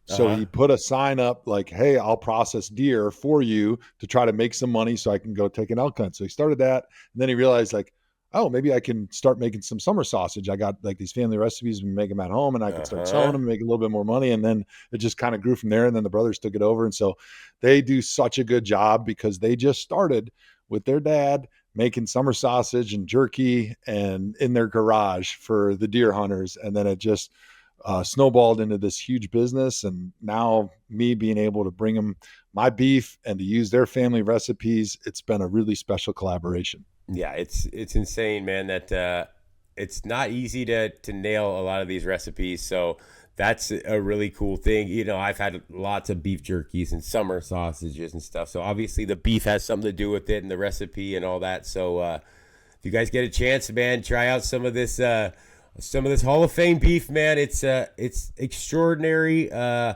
So he put a sign up like, hey, I'll process deer for you to try to make some money so I can go take an elk hunt. So he started that. And then he realized, like, oh, maybe I can start making some summer sausage. I got like these family recipes and make them at home, and I can start selling them and make a little bit more money. And then it just kind of grew from there. And then the brothers took it over. And so they do such a good job, because they just started with their dad making summer sausage and jerky and in their garage for the deer hunters. And then it just snowballed into this huge business. And now me being able to bring them my beef and to use their family recipes, it's been a really special collaboration. Yeah, it's insane, man, that it's not easy to nail a lot of these recipes. So that's a really cool thing. You know, I've had lots of beef jerkies and summer sausages and stuff. So obviously the beef has something to do with it and the recipe and all that. So if you guys get a chance, man, try out some of this Hall of Fame beef, man. It's extraordinary. I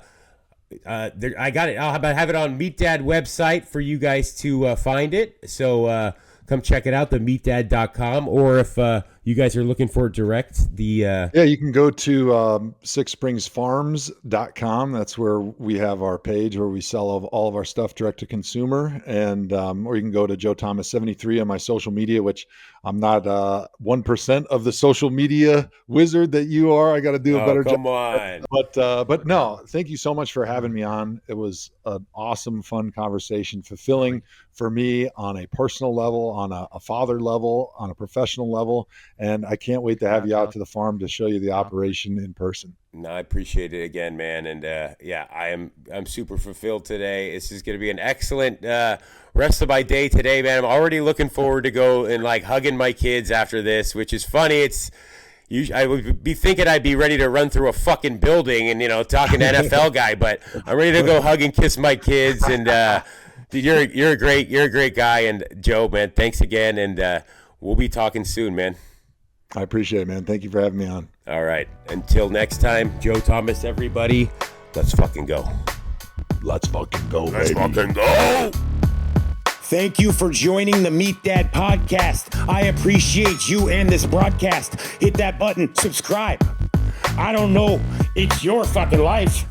got it. I'll have it on MeatDad website for you guys to find it. So come check it out, the MeatDad.com, or if you guys are looking for it direct, yeah, you can go to SixSpringsFarms.com. That's where we have our page where we sell all of our stuff direct to consumer, and or you can go to Joe Thomas 73 on my social media, which I'm not 1% of the social media wizard that you are. I got to do a better job. Come on. But no, thank you so much for having me on. It was an awesome, fun conversation, fulfilling for me on a personal level, on a father level, on a professional level. And I can't wait to have you out to the farm to show you the operation in person. No, I appreciate it again, man. And yeah, I'm super fulfilled today. This is going to be an excellent rest of my day today, man. I'm already looking forward to go and like hugging my kids after this, which is funny. I would be thinking I'd be ready to run through a fucking building and, you know, talking to NFL guy, but I'm ready to go hug and kiss my kids. And dude, you're a great guy. And Joe, man, thanks again. And we'll be talking soon, man. I appreciate it, man. Thank you for having me on. All right. Until next time, Joe Thomas, everybody, let's fucking go. Let's fucking go, baby. Let's fucking go. Thank you for joining the MeatDad Podcast. I appreciate you and this broadcast. Hit that button, subscribe. I don't know. It's your fucking life.